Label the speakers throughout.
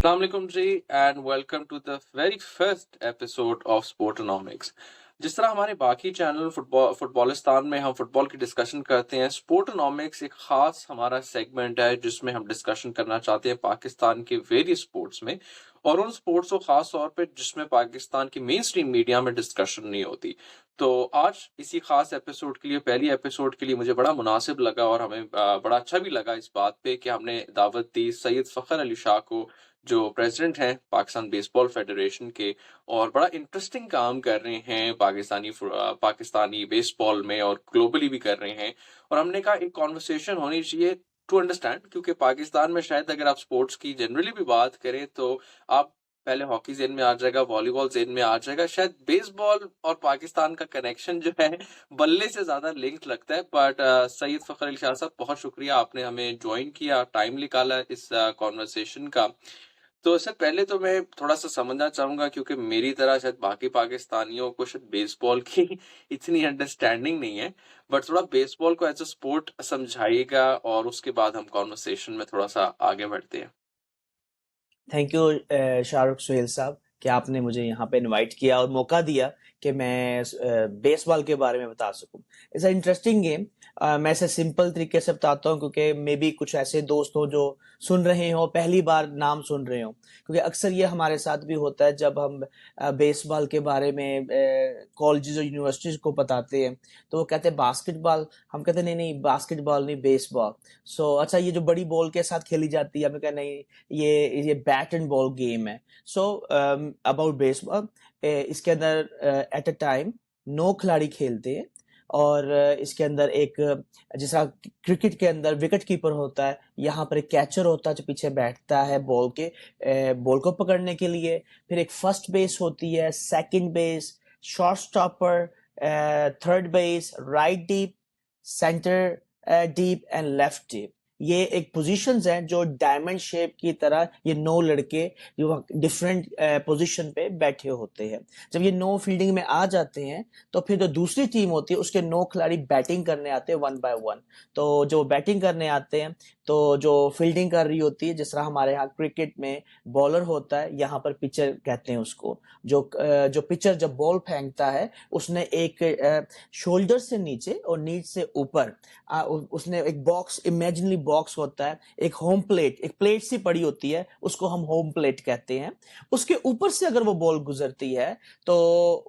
Speaker 1: Assalamualaikum जी and welcome to the very first episode of sportonomics. जिस तरह हमारे बाकी चैनल फुटबॉलिस्तान में हम फुटबॉल की डिस्कशन करते हैं, स्पोर्टोनॉमिक्स एक खास हमारा सेगमेंट है जिसमें हम डिस्कशन करना चाहते हैं पाकिस्तान के वेरियस स्पोर्ट्स में, और उन स्पोर्ट्स को खास तौर पे जिसमें पाकिस्तान की मेन स्ट्रीम मीडिया में डिस्कशन नहीं होती। तो आज इसी खास एपिसोड के लिए, पहली एपिसोड के लिए मुझे बड़ा मुनासिब लगा और हमें बड़ा अच्छा भी लगा इस बात पे कि हमने दावत दी सैयद फ़खर अली शाह को, जो प्रेसिडेंट हैं पाकिस्तान बेसबॉल फेडरेशन के, और बड़ा इंटरेस्टिंग काम कर रहे हैं पाकिस्तानी बेसबॉल में और ग्लोबली भी कर रहे हैं। और हमने कहा एक कॉन्वर्सेशन होनी चाहिए टू अंडरस्टैंड, क्योंकि पाकिस्तान में शायद अगर आप स्पोर्ट्स की जनरली भी बात करें तो आप पहले हॉकी ज़हन में आ जाएगा, वॉलीबॉल ज़हन में आ जाएगा, शायद बेसबॉल और पाकिस्तान का कनेक्शन जो है बल्ले से ज़्यादा लिंक्ड लगता है। बट सैयद फ़खर अली शाह साहब, बहुत शुक्रिया आपने हमें ज्वाइन किया, टाइम निकाला इस कॉन्वर्सेशन का। तो इससे पहले तो मैं थोड़ा-सा समझना चाहूँगा, क्योंकि मेरी तरह शायद बाकी पाकिस्तानियों को शायद बेसबॉल की इतनी अंडरस्टैंडिंग नहीं है, बट थोड़ा बेसबॉल को एज़ अ स्पोर्ट समझाइएगा और उसके बाद हम कॉन्वर्सेशन में थोड़ा-सा आगे बढ़ते हैं।
Speaker 2: थैंक यू शाहरुख सुहेल साहब कि आपने मुझे यहाँ पे इनवाइट किया और मौका दिया कि मैं बेसबॉल के बारे में बता सकूं। It's a interesting game. मैं इसे सिंपल तरीके से बताता हूँ क्योंकि मे बी कुछ ऐसे दोस्त हो जो सुन रहे हो, पहली बार नाम सुन रहे हो, क्योंकि अक्सर ये हमारे साथ भी होता है जब हम बेसबॉल के बारे में कॉलेजेस और यूनिवर्सिटीज को बताते हैं तो वो कहते हैं बास्केटबॉल। हम कहते हैं नहीं नहीं, बास्केटबॉल नहीं, बेसबॉल। अच्छा, ये जो बड़ी बॉल के साथ खेली जाती है, हमें कहना नहीं, ये बैट एंड बॉल गेम है। सो अबाउट बेसबॉल, इसके अंदर एट अ टाइम 9 खिलाड़ी खेलते हैं और इसके अंदर एक जैसा क्रिकेट के अंदर विकेट कीपर होता है, यहाँ पर एक कैचर होता है जो पीछे बैठता है बॉल को पकड़ने के लिए। फिर एक फर्स्ट बेस होती है, second base, short stopper, third base, right deep, centre deep and left deep. ये एक पोजीशंस हैं जो डायमंड शेप की तरह ये 9 लड़के जो डिफरेंट पोजीशन पे बैठे होते हैं। जब ये 9 फील्डिंग में आ जाते हैं तो फिर जो दूसरी टीम होती है उसके 9 खिलाड़ी बैटिंग करने आते हैं वन बाय वन। तो जो बैटिंग करने आते हैं तो जो फील्डिंग कर रही होती है, जिस तरह हमारे यहाँ क्रिकेट में बॉलर होता है, यहाँ पर पिचर कहते हैं उसको। जो पिचर जब बॉल फेंकता है उसने एक शोल्डर से नीचे और नीच से ऊपर उसने एक बॉक्स, इमेजिनरी बॉक्स होता है, एक होम प्लेट, एक प्लेट सी पड़ी होती है, उसको हम होम प्लेट कहते हैं। उसके ऊपर से अगर वो बॉल गुजरती है तो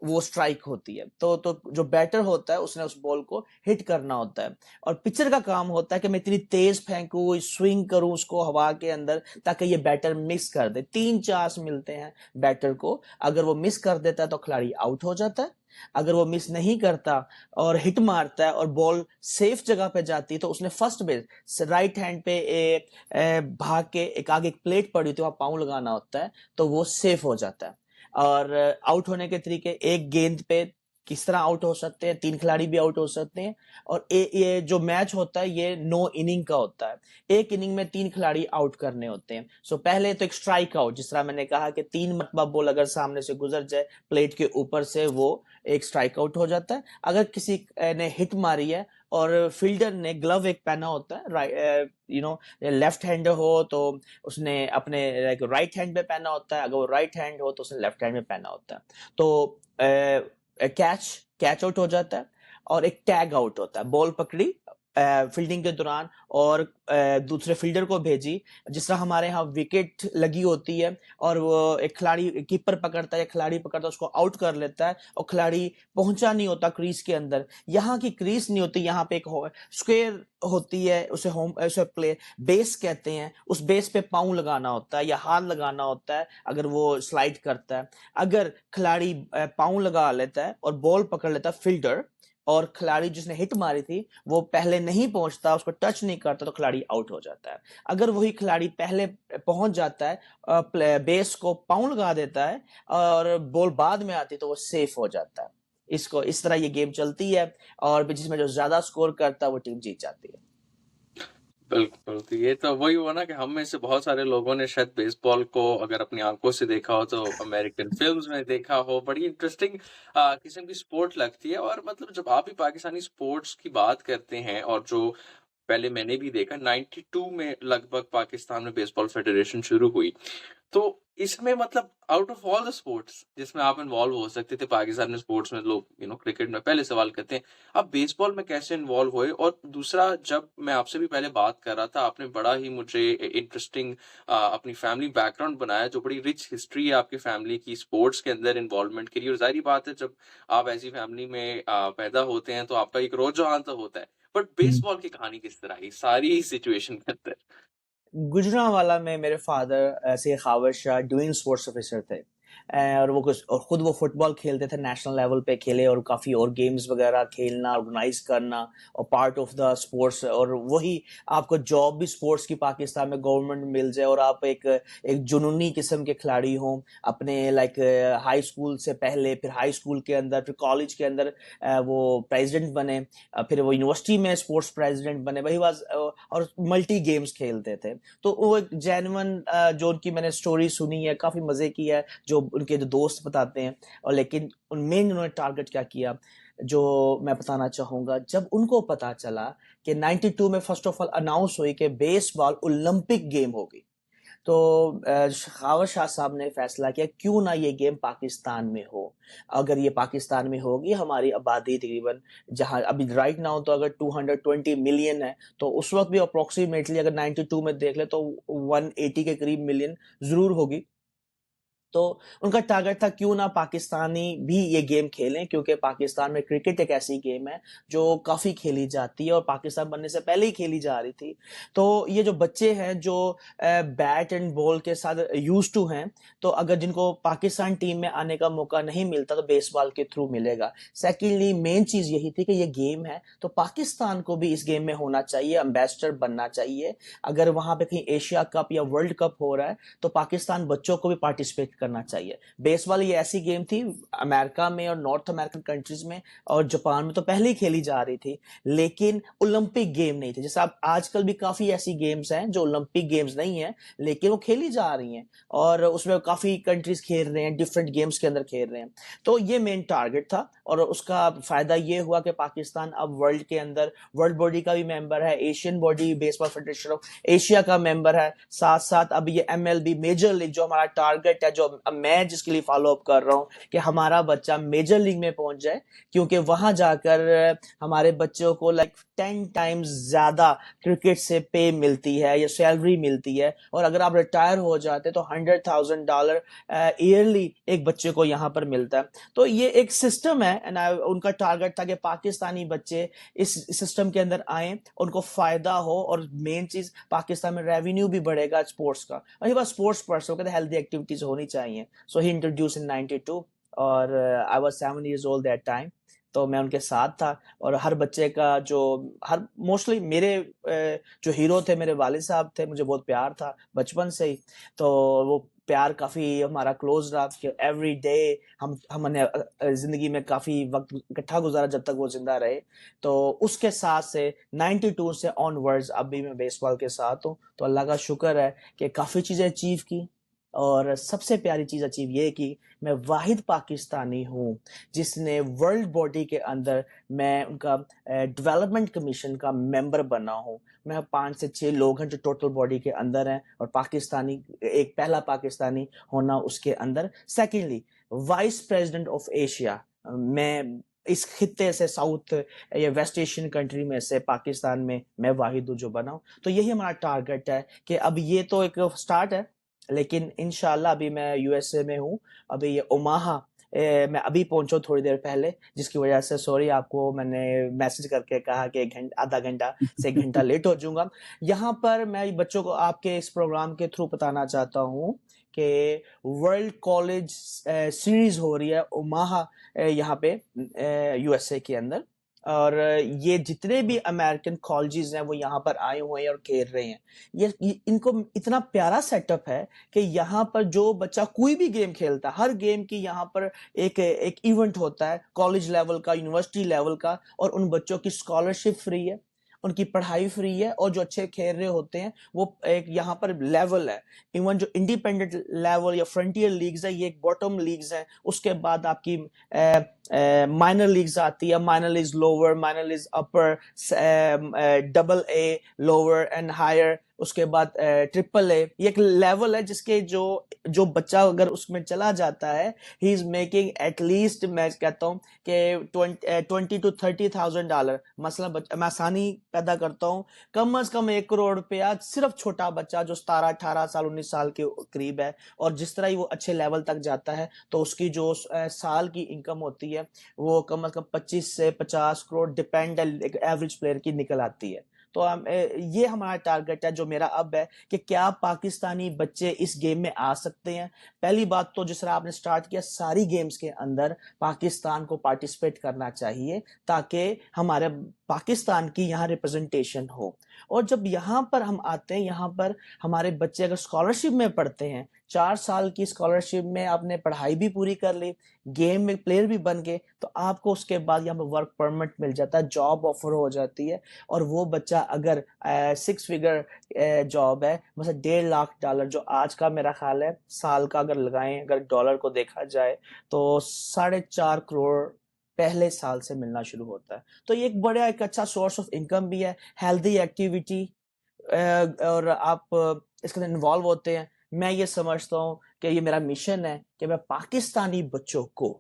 Speaker 2: वो स्ट्राइक होती है। तो जो बैटर होता है उसने उस बॉल को हिट करना होता है, और पिचर का काम होता है कि मैं इतनी तेज फेंकूं, स्विंग करूं उसको हवा के अंदर ताकि ये बैटर मिस कर दे। 3 चांस मिलते हैं बैटर को। अगर वो मिस कर देता है तो खिलाड़ी आउट हो जाता है। अगर वो मिस नहीं करता और हिट मारता है और बॉल सेफ जगह पे जाती है तो उसने फर्स्ट बेस राइट हैंड पे भाग के एक आगे एक प्लेट पड़ी होती है, वहां पाँव लगाना होता है, तो वो सेफ हो जाता है। और आउट होने के तरीके, एक गेंद पे किस तरह आउट हो सकते हैं, 3 खिलाड़ी भी आउट हो सकते हैं। और ये जो मैच होता है ये 9 इनिंग का होता है। एक इनिंग में 3 खिलाड़ी आउट करने होते हैं। सो पहले तो एक स्ट्राइक आउट, जिस तरह मैंने कहा कि 3 मरतबा बॉल अगर सामने से गुजर जाए प्लेट के ऊपर से, वो एक स्ट्राइक आउट हो जाता है। अगर किसी ने हिट मारी है और फील्डर ने ग्लव एक पहना होता है, राइट, लेफ्ट हैंडर हो तो उसने अपने राइट हैंड में पहना होता है, अगर वो राइट हैंड हो तो उसने लेफ्ट हैंड में पहना होता है। तो कैच कैच आउट हो जाता है। और एक टैग आउट होता है, बॉल पकड़ी फील्डिंग के दौरान और दूसरे फील्डर को भेजी। जिस तरह हमारे यहाँ विकेट लगी होती है और वो एक खिलाड़ी कीपर पकड़ता है, खिलाड़ी पकड़ता है, उसको आउट कर लेता है और खिलाड़ी पहुंचा नहीं होता क्रीज के अंदर। यहाँ की क्रीज नहीं होती, यहाँ पे एक स्क्वायर होती है, उसे प्ले बेस कहते हैं। उस बेस पे पाँव लगाना होता है या हाथ लगाना होता है अगर वो स्लाइड करता है। अगर खिलाड़ी पाँव लगा लेता है और बॉल पकड़ लेता है फील्डर, और खिलाड़ी जिसने हिट मारी थी वो पहले नहीं पहुंचता, उसको टच नहीं करता, तो खिलाड़ी आउट हो जाता है। अगर वही खिलाड़ी पहले पहुंच जाता है, बेस को पाँव लगा देता है और बॉल बाद में आती तो वो सेफ हो जाता है। इसको इस तरह ये गेम चलती है और जिसमें जो ज्यादा स्कोर करता है वो टीम जीत जाती है।
Speaker 1: बिल्कुल, तो ये तो वही हुआ ना कि हम में से बहुत सारे लोगों ने शायद बेसबॉल को अगर अपनी आँखों से देखा हो तो अमेरिकन फ़िल्म्स में देखा हो। बड़ी इंटरेस्टिंग किस्म की स्पोर्ट लगती है, और मतलब जब आप भी पाकिस्तानी स्पोर्ट्स की बात करते हैं और जो पहले मैंने भी देखा 92 में लगभग पाकिस्तान में बेसबॉल फेडरेशन शुरू हुई। तो इसमें मतलब out of all the sports जिसमें आप इन्वॉल्व हो सकते थे पाकिस्तान में, स्पोर्ट्स में लोग क्रिकेट में पहले सवाल करते हैं, आप बेसबॉल में कैसे इन्वॉल्व हुए? और दूसरा, जब मैं आपसे भी पहले बात कर रहा था, आपने बड़ा ही मुझे इंटरेस्टिंग अपनी फैमिली बैकग्राउंड बनाया, जो बड़ी रिच हिस्ट्री है आपकी फैमिली की स्पोर्ट्स के अंदर इन्वॉल्वमेंट के लिए। और जाहिर बात है, जब आप ऐसी फैमिली में पैदा होते हैं तो आपका एक रुझान तो होता है। बट बेसबॉल की कहानी किस तरह आई सारी सिचुएशन के अंदर?
Speaker 2: गुजरांवाला में मेरे father Syed Khawar Shah doing sports officer थे। और और खुद वो फुटबॉल खेलते थे, नेशनल लेवल पे खेले और काफ़ी और गेम्स वगैरह खेलना, ऑर्गेनाइज करना और पार्ट ऑफ द स्पोर्ट्स। और वही आपको जॉब भी स्पोर्ट्स की पाकिस्तान में गवर्नमेंट मिल जाए और आप एक जुनूनी किस्म के खिलाड़ी हों अपने लाइक हाई स्कूल से पहले, फिर हाई स्कूल के अंदर, फिर कॉलेज के अंदर वो प्रेसिडेंट बने, फिर वो यूनिवर्सिटी में स्पोर्ट्स प्रेसिडेंट बने, वही वाज और मल्टी गेम्स खेलते थे। तो वो एक जेन्युइन जो उनकी मैंने स्टोरी सुनी है, काफ़ी मज़े की है, जो उनके जो दोस्त बताते हैं। और लेकिन मेन उन्होंने टारगेट क्या किया, जो मैं बताना चाहूँगा, जब उनको पता चला कि 92 में फर्स्ट ऑफ ऑल अनाउंस हुई कि बेसबॉल ओलंपिक गेम होगी, तो खावर शाह साहब ने फैसला किया क्यों ना ये गेम पाकिस्तान में हो। अगर ये पाकिस्तान में होगी, हमारी आबादी तकरीबन जहाँ अभी राइट नाउ तो अगर 220 मिलियन है, तो उस वक्त भी अप्रोक्सीमेटली अगर 92 में देख ले तो 180 के करीब मिलियन जरूर होगी। तो उनका टारगेट था क्यों ना पाकिस्तानी भी ये गेम खेलें, क्योंकि पाकिस्तान में क्रिकेट एक ऐसी गेम है जो काफ़ी खेली जाती है और पाकिस्तान बनने से पहले ही खेली जा रही थी। तो ये जो बच्चे हैं जो बैट एंड बॉल के साथ यूज टू हैं, तो अगर जिनको पाकिस्तान टीम में आने का मौका नहीं मिलता तो बेसबॉल के थ्रू मिलेगा। सेकेंडली मेन चीज़ यही थी कि ये गेम है तो पाकिस्तान को भी इस गेम में होना चाहिए, एम्बेसडर बनना चाहिए। अगर वहाँ पे कहीं एशिया कप या वर्ल्ड कप हो रहा है तो पाकिस्तान बच्चों को भी पार्टिसिपेट करना चाहिए। बेसबॉल ये ऐसी गेम थी, अमेरिका में और नॉर्थ अमेरिकन कंट्रीज में और जापान में तो पहले ही खेली जा रही थी, लेकिन ओलंपिक गेम नहीं थी। जैसे आप आजकल भी काफी ऐसी गेम्स हैं जो ओलंपिक गेम्स नहीं है लेकिन वो खेली जा रही हैं और उसमें काफी कंट्रीज खेल रहे हैं, डिफरेंट गेम्स के अंदर खेल रहे हैं। तो ये मेन टारगेट था और उसका फायदा ये हुआ कि पाकिस्तान अब वर्ल्ड के अंदर वर्ल्ड बॉडी का भी मेंबर है, Asian body baseball federation of Asia का मेंबर है, साथ साथ अब ये MLB मेजर लीग जो हमारा टारगेट है, जो मैं जिसके लिए फॉलो अप कर रहा हूँ कि हमारा बच्चा मेजर लीग में पहुंच जाए, क्योंकि वहां जाकर हमारे बच्चों को लाइक 10 टाइम्स ज्यादा क्रिकेट से पे मिलती है या सैलरी मिलती है। और अगर आप रिटायर हो जाते तो $100,000 ईयरली एक बच्चे को यहाँ पर मिलता है। तो ये एक सिस्टम है एंड उनका टारगेट था कि पाकिस्तानी बच्चे इस सिस्टम के अंदर आए, उनको फायदा हो और मेन चीज पाकिस्तान में रेवेन्यू भी बढ़ेगा स्पोर्ट्स का। और ये बात स्पोर्ट्स पर्सन कहते हैं हेल्दी एक्टिविटीज होनी चाहिए। सो ही इंट्रोड्यूस इन 92 और I was 7 years old that time. तो मैं उनके साथ था और हर बच्चे का जो हर मोस्टली मेरे जो हीरो थे मेरे वालिद साहब थे, मुझे बहुत प्यार था बचपन से ही। तो वो प्यार काफी हमारा क्लोज रहा कि एवरी डे हमने जिंदगी में काफी वक्त इकट्ठा गुजारा जब तक वो जिंदा रहे। तो उसके साथ से 92 से ऑनवर्ड्स अभी मैं बेसबॉल के साथ हूँ। तो अल्लाह का शुक्र है कि काफी चीजें अचीव की और सबसे प्यारी चीज अचीव ये कि मैं वाहिद पाकिस्तानी हूँ जिसने वर्ल्ड बॉडी के अंदर मैं उनका डेवलपमेंट कमीशन का मेंबर बना हूँ। मैं 5 से 6 लोग हैं जो टोटल बॉडी के अंदर हैं और पाकिस्तानी एक पहला पाकिस्तानी होना उसके अंदर। Secondly vice president of Asia, मैं इस खित्ते से साउथ या वेस्ट एशियन कंट्री में से पाकिस्तान में मैं वाहिद हूँ जो बना हूँ। तो यही हमारा टारगेट है कि अब ये तो एक स्टार्ट है, लेकिन इंशाल्लाह अभी मैं USA में हूँ। अभी ये ओमाहा मैं अभी पहुंचा थोड़ी देर पहले, जिसकी वजह से सॉरी आपको मैंने मैसेज करके कहा कि आधा घंटा से 1 घंटा लेट हो जाऊंगा। यहाँ पर मैं बच्चों को आपके इस प्रोग्राम के थ्रू बताना चाहता हूँ कि वर्ल्ड कॉलेज सीरीज हो रही है ओमाहा यहाँ पे USA के अंदर। और ये जितने भी अमेरिकन कॉलेजेस हैं वो यहाँ पर आए हुए हैं और खेल रहे हैं। ये इनको इतना प्यारा सेटअप है कि यहाँ पर जो बच्चा कोई भी गेम खेलता है, हर गेम की यहाँ पर एक इवेंट होता है कॉलेज लेवल का, यूनिवर्सिटी लेवल का, और उन बच्चों की स्कॉलरशिप फ्री है। उनकी पढ़ाई फ्री है, और जो अच्छे खेल रहे होते हैं वो एक यहाँ पर लेवल है। इवन जो इंडिपेंडेंट लेवल या फ्रंटियर लीग्स है, ये एक बॉटम लीग्स है। उसके बाद आपकी माइनर लीग्स आती है, minor leagues lower, minor leagues upper, double A lower and higher, उसके बाद ट्रिपल ए। ये एक लेवल है जिसके जो जो बच्चा अगर उसमें चला जाता है, ही इज मेकिंग एटलीस्ट, मैं कहता हूँ कि 20 to 30,000 डॉलर। मसला मैं आसानी पैदा करता हूँ, कम से कम 1 करोड़ रुपया सिर्फ छोटा बच्चा जो 17 18 साल 19 साल के करीब है, और जिस तरह ही वो अच्छे लेवल तक जाता है तो उसकी जो साल की इनकम होती है वो कम से कम 25 से 50 करोड़ डिपेंड एक एवरेज प्लेयर की निकल आती है। तो ये हमारा टारगेट है जो मेरा अब है कि क्या पाकिस्तानी बच्चे इस गेम में आ सकते हैं। पहली बात तो जिस तरह आपने स्टार्ट किया, सारी गेम्स के अंदर पाकिस्तान को पार्टिसिपेट करना चाहिए ताकि हमारे पाकिस्तान की यहाँ रिप्रेजेंटेशन हो। और जब यहाँ पर हम आते हैं, यहाँ पर हमारे बच्चे अगर स्कॉलरशिप में पढ़ते हैं, 4 साल की स्कॉलरशिप में आपने पढ़ाई भी पूरी कर ली, गेम में प्लेयर भी बन गए, तो आपको उसके बाद यहाँ पर वर्क परमिट मिल जाता है, जॉब ऑफर हो जाती है। और वो बच्चा अगर 6 फिगर जॉब है, मतलब $1.5 लाख, जो आज का मेरा ख्याल है साल का अगर लगाएं, अगर डॉलर को देखा जाए तो 4.5 करोड़ पहले साल से मिलना शुरू होता है। तो ये एक बड़ा एक अच्छा सोर्स ऑफ इनकम भी है, हेल्दी एक्टिविटी, और आप इसके अंदर इन्वॉल्व होते हैं। मैं ये समझता हूँ कि ये मेरा मिशन है कि मैं पाकिस्तानी बच्चों को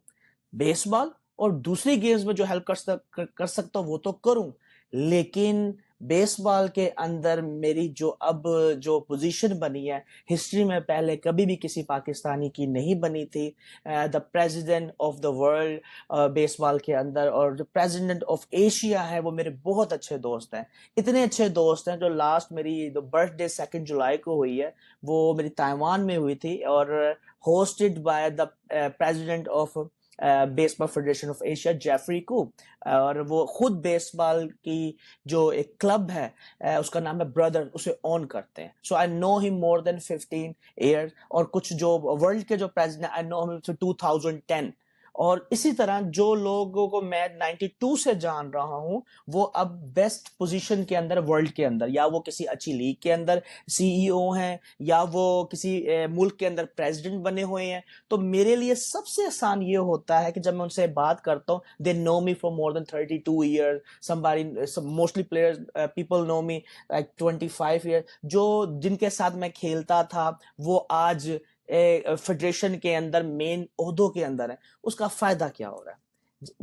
Speaker 2: बेसबॉल और दूसरी गेम्स में जो हेल्प कर सकता हूँ वो तो करूं, लेकिन बेसबॉल के अंदर मेरी जो पोजीशन बनी है, हिस्ट्री में पहले कभी भी किसी पाकिस्तानी की नहीं बनी थी। The president of the world baseball के अंदर, और जो प्रेसिडेंट ऑफ एशिया है वो मेरे बहुत अच्छे दोस्त हैं। इतने अच्छे दोस्त हैं जो लास्ट मेरी जो बर्थडे 2 जुलाई को हुई है वो मेरी ताइवान में हुई थी, और hosted by the president of baseball federation of Asia, Jeffrey को। और वो खुद बेसबॉल की जो एक क्लब है उसका नाम है ब्रदर, उसे ऑन करते हैं। So I know him more than 15 years. और कुछ जो वर्ल्ड के जो प्रेसिडेंट, आई नो हिम 2010। और इसी तरह जो लोगों को मैं 92 से जान रहा हूं, वो अब बेस्ट पोजीशन के अंदर वर्ल्ड के अंदर, या वो किसी अच्छी लीग के अंदर सीईओ हैं, या वो किसी मुल्क के अंदर प्रेसिडेंट बने हुए हैं। तो मेरे लिए सबसे आसान ये होता है कि जब मैं उनसे बात करता हूँ, they know me for more than 32 years, somebody mostly players people know me like 25 year. जो जिनके साथ मैं खेलता था वो आज फेडरेशन के अंदर मेन ओहदों के अंदर है। उसका फायदा क्या हो रहा है?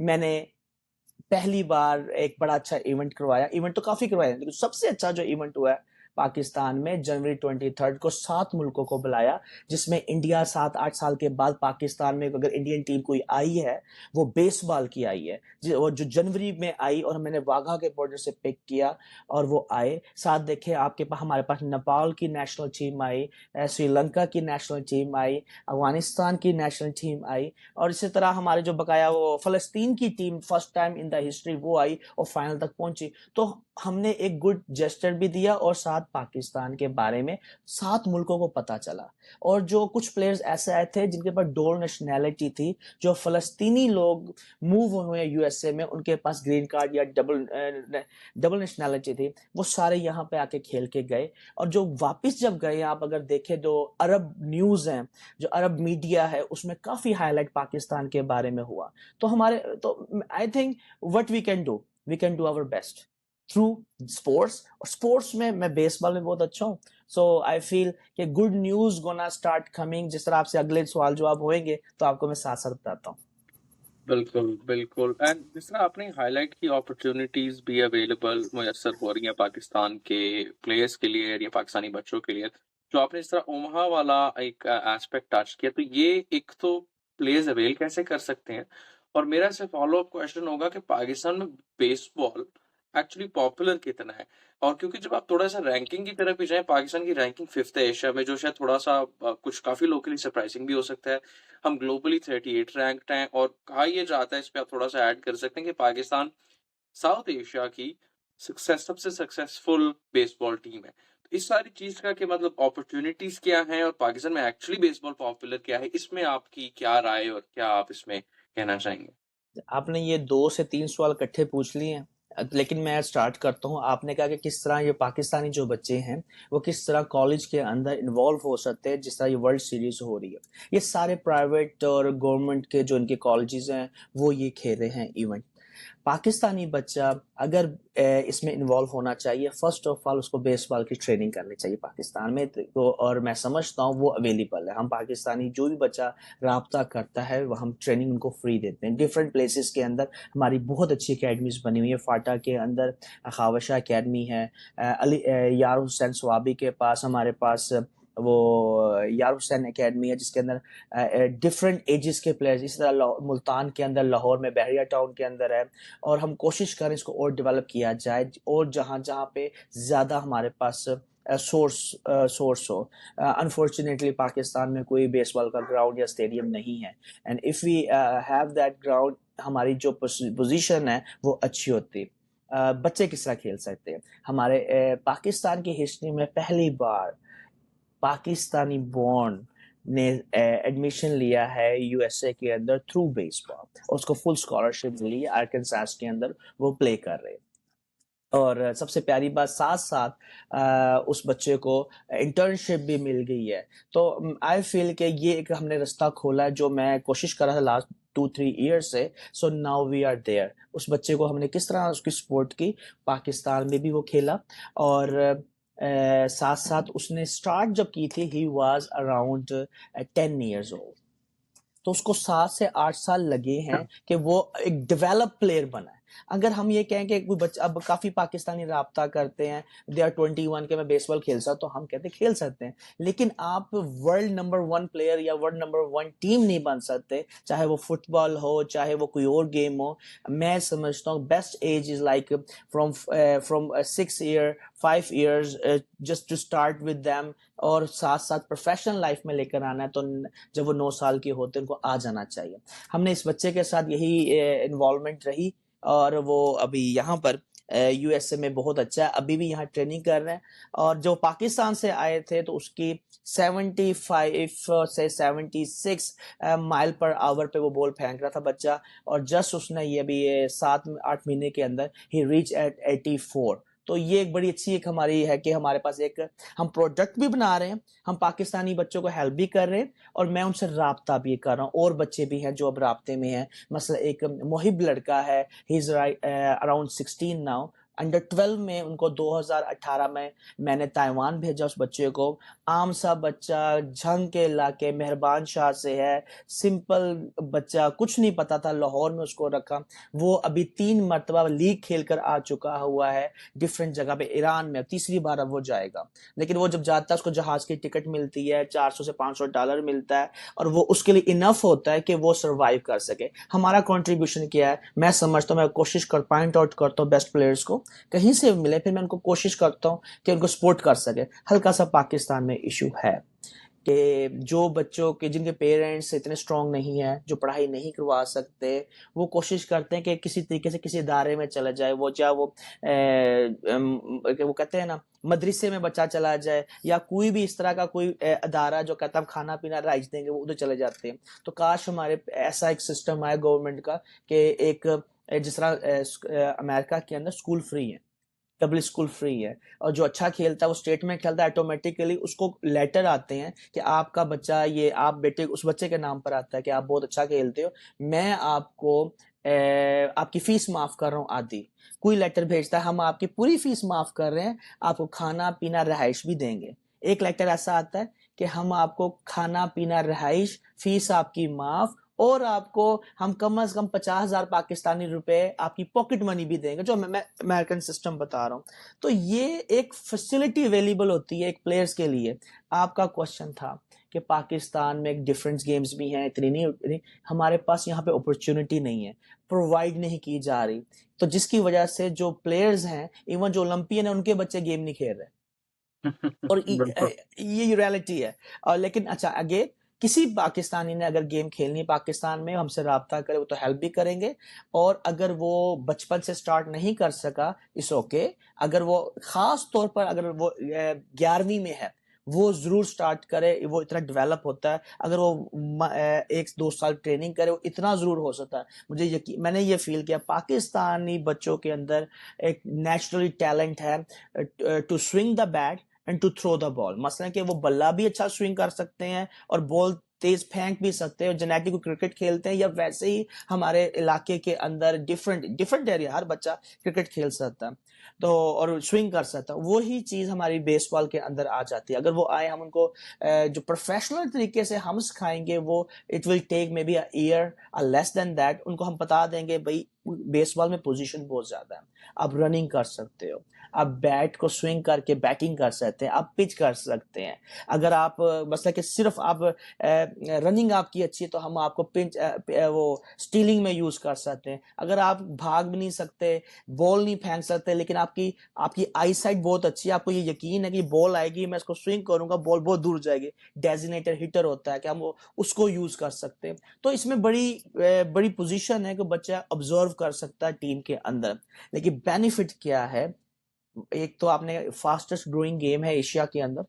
Speaker 2: मैंने पहली बार एक बड़ा अच्छा इवेंट करवाया, इवेंट तो काफी करवाया लेकिन सबसे अच्छा जो इवेंट हुआ है पाकिस्तान में, जनवरी 23 को 7 मुल्कों को बुलाया, जिसमें इंडिया 7 8 साल के बाद पाकिस्तान में अगर इंडियन टीम कोई आई है वो बेसबॉल की आई है, और जो जनवरी में आई, और मैंने वाघा के बॉर्डर से पिक किया और वो आए। साथ देखे आपके पास, हमारे पास नेपाल की नेशनल टीम आई, श्रीलंका की नेशनल टीम आई, अफगानिस्तान की नेशनल टीम आई, और इसी तरह हमारे जो बकाया वो फलस्तीन की team first time in the history वो आई और फाइनल तक पहुंची। तो हमने एक गुड जेस्चर भी दिया, और साथ पाकिस्तान के बारे में 7 मुल्कों को पता चला। और जो कुछ प्लेयर्स ऐसे आए थे जिनके पास डबल नेशनैलिटी थी, जो फलस्तीनी लोग मूव हुए यूएसए में, उनके पास ग्रीन कार्ड या डबल नेशनैलिटी थी, वो सारे यहाँ पे आके खेल के गए। और जो वापस जब गए, आप अगर देखें जो अरब न्यूज है, जो अरब मीडिया है, उसमें काफी हाईलाइट पाकिस्तान के बारे में हुआ। तो हमारे तो I think what we can do our best through sports. और स्पोर्ट्स में मैं बेसबॉल में बहुत अच्छा हूँ। सो आई फील कि good news gonna start coming. जिस तरह आपसे अगले सवाल जवाब होंगे तो आपको मैं साथ साथ बताता हूँ।
Speaker 1: बिल्कुल बिल्कुल। एंड जिस तरह आपने हाईलाइट की, अपॉर्चुनिटीज भी अवेलेबल मुयसर हो रही हैं पाकिस्तान के प्लेयर्स के लिए या पाकिस्तानी बच्चों के लिए, जो आपने इस तरह ओमहा वाला एक एस्पेक्ट टच किया, तो ये एक तो प्लेयर्स अवेल कैसे कर सकते हैं, और मेरा से फॉलो अप क्वेश्चन होगा कि पाकिस्तान में बेसबॉल एक्चुअली पॉपुलर कितना है। और क्योंकि जब आप थोड़ा सा रैंकिंग की तरफ भी जाएं, पाकिस्तान की रैंकिंग 5th है एशिया में, जो शायद थोड़ा सा कुछ काफी लोकली सरप्राइजिंग भी हो सकता है। हम ग्लोबली 38 रैंक्ड हैं, और कहा यह जाता है, इस पे आप थोड़ा सा ऐड कर सकते हैं कि पाकिस्तान साउथ एशिया की सबसे सक्सेसफुल बेसबॉल टीम है। तो इस सारी चीज का कि मतलब अपॉर्चुनिटीज क्या हैं और पाकिस्तान में एक्चुअली बेसबॉल पॉपुलर क्या है, इसमें आपकी क्या राय और क्या आप इसमें कहना चाहेंगे?
Speaker 2: आपने ये 2 से 3 सवाल इकट्ठे पूछ लिए हैं। लेकिन मैं स्टार्ट करता हूँ। आपने कहा कि किस तरह ये पाकिस्तानी जो बच्चे हैं वो किस तरह कॉलेज के अंदर इन्वॉल्व हो सकते हैं जिस तरह ये वर्ल्ड सीरीज हो रही है। ये सारे प्राइवेट और गवर्नमेंट के जो इनके कॉलेजेस हैं वो ये खेल रहे हैं इवेंट। पाकिस्तानी बच्चा अगर इसमें इन्वॉल्व होना चाहिए, फर्स्ट ऑफ ऑल उसको बेसबॉल की ट्रेनिंग करनी चाहिए पाकिस्तान में तो, और मैं समझता हूँ वो अवेलेबल है। हम पाकिस्तानी जो भी बच्चा राब्ता करता है वो हम ट्रेनिंग उनको फ्री देते हैं। डिफरेंट प्लेसेस के अंदर हमारी बहुत अच्छी अकेडमीज बनी हुई है। फाटा के अंदर खावशा अकेडमी है, यार हुसैन स्वाबी के पास हमारे पास वो यार हुसैन एकेडमी है जिसके अंदर डिफरेंट एजेस के प्लेयर्स, इसी तरह मुल्तान के अंदर, लाहौर में बहरिया टाउन के अंदर है। और हम कोशिश करें इसको और डेवलप किया जाए और जहाँ जहाँ पे ज़्यादा हमारे पास सोर्स हो। अनफॉर्चुनेटली पाकिस्तान में कोई बेसबॉल का ग्राउंड या स्टेडियम नहीं है, and if we have that ground हमारी जो पोजीशन है वो अच्छी होती। बच्चे किस तरह खेल सकते हैं? हमारे पाकिस्तान की हिस्ट्री में पहली बार पाकिस्तानी बॉर्न ने एडमिशन लिया है यूएसए के अंदर थ्रू बेसबॉल। उसको फुल स्कॉलरशिप मिली है, आर्कनसास के अंदर वो प्ले कर रहे हैं। और सबसे प्यारी बात, साथ साथ उस बच्चे को इंटर्नशिप भी मिल गई है। तो आई फील कि ये एक हमने रास्ता खोला है जो मैं कोशिश कर रहा था लास्ट 2-3 ईयर से। So now we are there. उस बच्चे को हमने किस तरह उसकी सपोर्ट की, पाकिस्तान में भी वो खेला। और साथ साथ उसने स्टार्ट जब की थी he was around 10 years old। तो उसको 7 से 8 साल लगे हैं कि वो एक डेवलप प्लेयर बना है। अगर हम ये कहें कि कोई बच्चा, अब काफी पाकिस्तानी राब्ता करते हैं, दे आर 21 के मैं बेसबॉल खेल सकता, तो हम कहते हैं खेल सकते हैं, लेकिन आप वर्ल्ड नंबर 1 प्लेयर या वर्ल्ड नंबर 1 टीम नहीं बन सकते, चाहे वो फुटबॉल हो चाहे वो कोई और गेम हो। मैं समझता हूँ best age is like from 6 year 5 years, just to start with them. और साथ साथ प्रोफेशनल लाइफ में लेकर आना है तो जब वो 9 साल के होते हैं उनको आ जाना चाहिए। हमने इस बच्चे के साथ यही इन्वॉल्वमेंट रही और वो अभी यहाँ पर यूएसए में बहुत अच्छा है, अभी भी यहाँ ट्रेनिंग कर रहे हैं। और जो पाकिस्तान से आए थे तो उसकी 75 से 76 माइल पर आवर पे वो बॉल फेंक रहा था बच्चा। और जस्ट उसने ये भी 7-8 महीने के अंदर ही रीच एट 84। तो ये एक बड़ी अच्छी एक हमारी है कि हमारे पास एक हम प्रोडक्ट भी बना रहे हैं, हम पाकिस्तानी बच्चों को हेल्प भी कर रहे हैं और मैं उनसे राब्ता भी कर रहा हूँ। और बच्चे भी हैं जो अब राब्ते में हैं। मसला एक मोहिब लड़का है, he is around 16 now. Under 12 में उनको 2018 में मैंने ताइवान भेजा उस बच्चे को। आम सा बच्चा, झंग के इलाके, मेहरबान शाह से है, सिंपल बच्चा, कुछ नहीं पता था, लाहौर में उसको रखा। वो अभी 3 मरतबा लीग खेल कर आ चुका हुआ है डिफरेंट जगह पे। ईरान में तीसरी बार अब वो जाएगा, लेकिन वो जब जाता है उसको जहाज की टिकट मिलती है, $400 से $500 मिलता है और वो उसके लिए इनफ होता है कि वो सरवाइव कर सके। हमारा कंट्रीब्यूशन क्या है? मैं समझता हूँ, मैं कोशिश कर पॉइंट आउट करता हूँ बेस्ट प्लेयर्स को कहीं से मिले, फिर मैं उनको कोशिश करता हूँ कि उनको सपोर्ट कर सके। हल्का सा पाकिस्तान में इशू है कि जो बच्चों के जिनके पेरेंट्स इतने स्ट्रांग नहीं है, जो पढ़ाई नहीं करवा सकते, वो कोशिश करते हैं कि किसी तरीके से किसी इदारे में चला जाए। वो चाहे वो कहते हैं ना मदरसे में बच्चा चला जाए या कोई भी इस तरह का कोई अदारा जो कहता है हम खाना पीना राइज देंगे, वो उधर चले जाते हैं। तो काश हमारे ऐसा एक सिस्टम आए गवर्नमेंट का कि एक जिस तरह अमेरिका के अंदर स्कूल फ्री है, पब्लिक स्कूल फ्री है, और जो अच्छा खेलता है वो स्टेट में खेलता है, ऑटोमेटिकली उसको लेटर आते हैं कि आपका बच्चा, ये आप बेटे उस बच्चे के नाम पर आता है कि आप बहुत अच्छा खेलते हो, मैं आपको आपकी फीस माफ कर रहा हूँ आधी। कोई लेटर भेजता है हम आपकी पूरी फीस माफ कर रहे हैं, आपको खाना पीना रिहाइश भी देंगे। एक लेटर ऐसा आता है कि हम आपको खाना पीना रिहाइश, फीस आपकी माफ, और आपको हम कम से कम 50,000 पाकिस्तानी रुपए आपकी पॉकेट मनी भी देंगे, जो मैं अमेरिकन सिस्टम बता रहा हूँ। तो ये एक फैसिलिटी अवेलेबल होती है एक प्लेयर्स के लिए। आपका क्वेश्चन था कि पाकिस्तान में एक डिफरेंस गेम्स भी हैं, इतनी नहीं, हमारे पास यहाँ पे अपॉर्चुनिटी नहीं है, प्रोवाइड नहीं की जा रही। तो जिसकी वजह से जो प्लेयर्स हैं, इवन जो ओलंपियन है, उनके बच्चे गेम नहीं खेल रहे। और
Speaker 1: बिल्कुल।
Speaker 2: ये रियलिटी है। और लेकिन अच्छा, अगेन किसी पाकिस्तानी ने अगर गेम खेलनी है पाकिस्तान में, हमसे राब्ता करे, वो तो हेल्प भी करेंगे। और अगर वो बचपन से स्टार्ट नहीं कर सका, इस ओके। अगर वो खास तौर पर अगर वो 11वीं में है, वो जरूर स्टार्ट करे, वो इतना डेवलप होता है। अगर वो 1-2 साल ट्रेनिंग करे, वो इतना जरूर हो सकता है। मुझे यकीन, मैंने ये फील किया पाकिस्तानी बच्चों के अंदर एक नेचुरली टैलेंट है to swing the bat and to throw the ball. मसलन कि वो बल्ला भी अच्छा स्विंग कर सकते हैं और बॉल तेज फेंक भी सकते हैं, और जेनेटिक को क्रिकेट खेलते हैं, या वैसे ही हमारे इलाके के अंदर डिफरेंट डिफरेंट एरिया, हर बच्चा क्रिकेट खेल सकता है तो, और स्विंग कर सकता है। वो ही चीज हमारी बेसबॉल के अंदर आ जाती है। अगर वो आए, हम उनको जो प्रोफेशनल तरीके से हम सिखाएंगे, वो it will take maybe a year, less than that. उनको हम बता देंगे भाई बेसबॉल में पोजीशन बहुत ज्यादा है, आप रनिंग कर सकते हो, आप बैट को स्विंग करके बैटिंग कर सकते हैं, आप पिच कर सकते हैं। अगर आप मतलब कि सिर्फ आप रनिंग आपकी अच्छी है तो हम आपको पिंच वो स्टीलिंग में यूज कर सकते हैं। अगर आप भाग भी नहीं सकते, बॉल नहीं फेंक सकते, लेकिन आपकी आपकी आई साइट बहुत अच्छी है, आपको ये यकीन है कि बॉल आएगी, मैं इसको स्विंग करूंगा, बॉल बहुत दूर जाएगी, डेजिनेटेड हिटर होता है कि हम उसको यूज कर सकते हैं। तो इसमें बड़ी पोजीशन है कि बच्चा ऑब्जर्व कर सकता है टीम के अंदर। लेकिन बेनिफिट क्या है, एक तो आपने फास्टेस्ट ग्रोइंग गेम है एशिया के अंदर।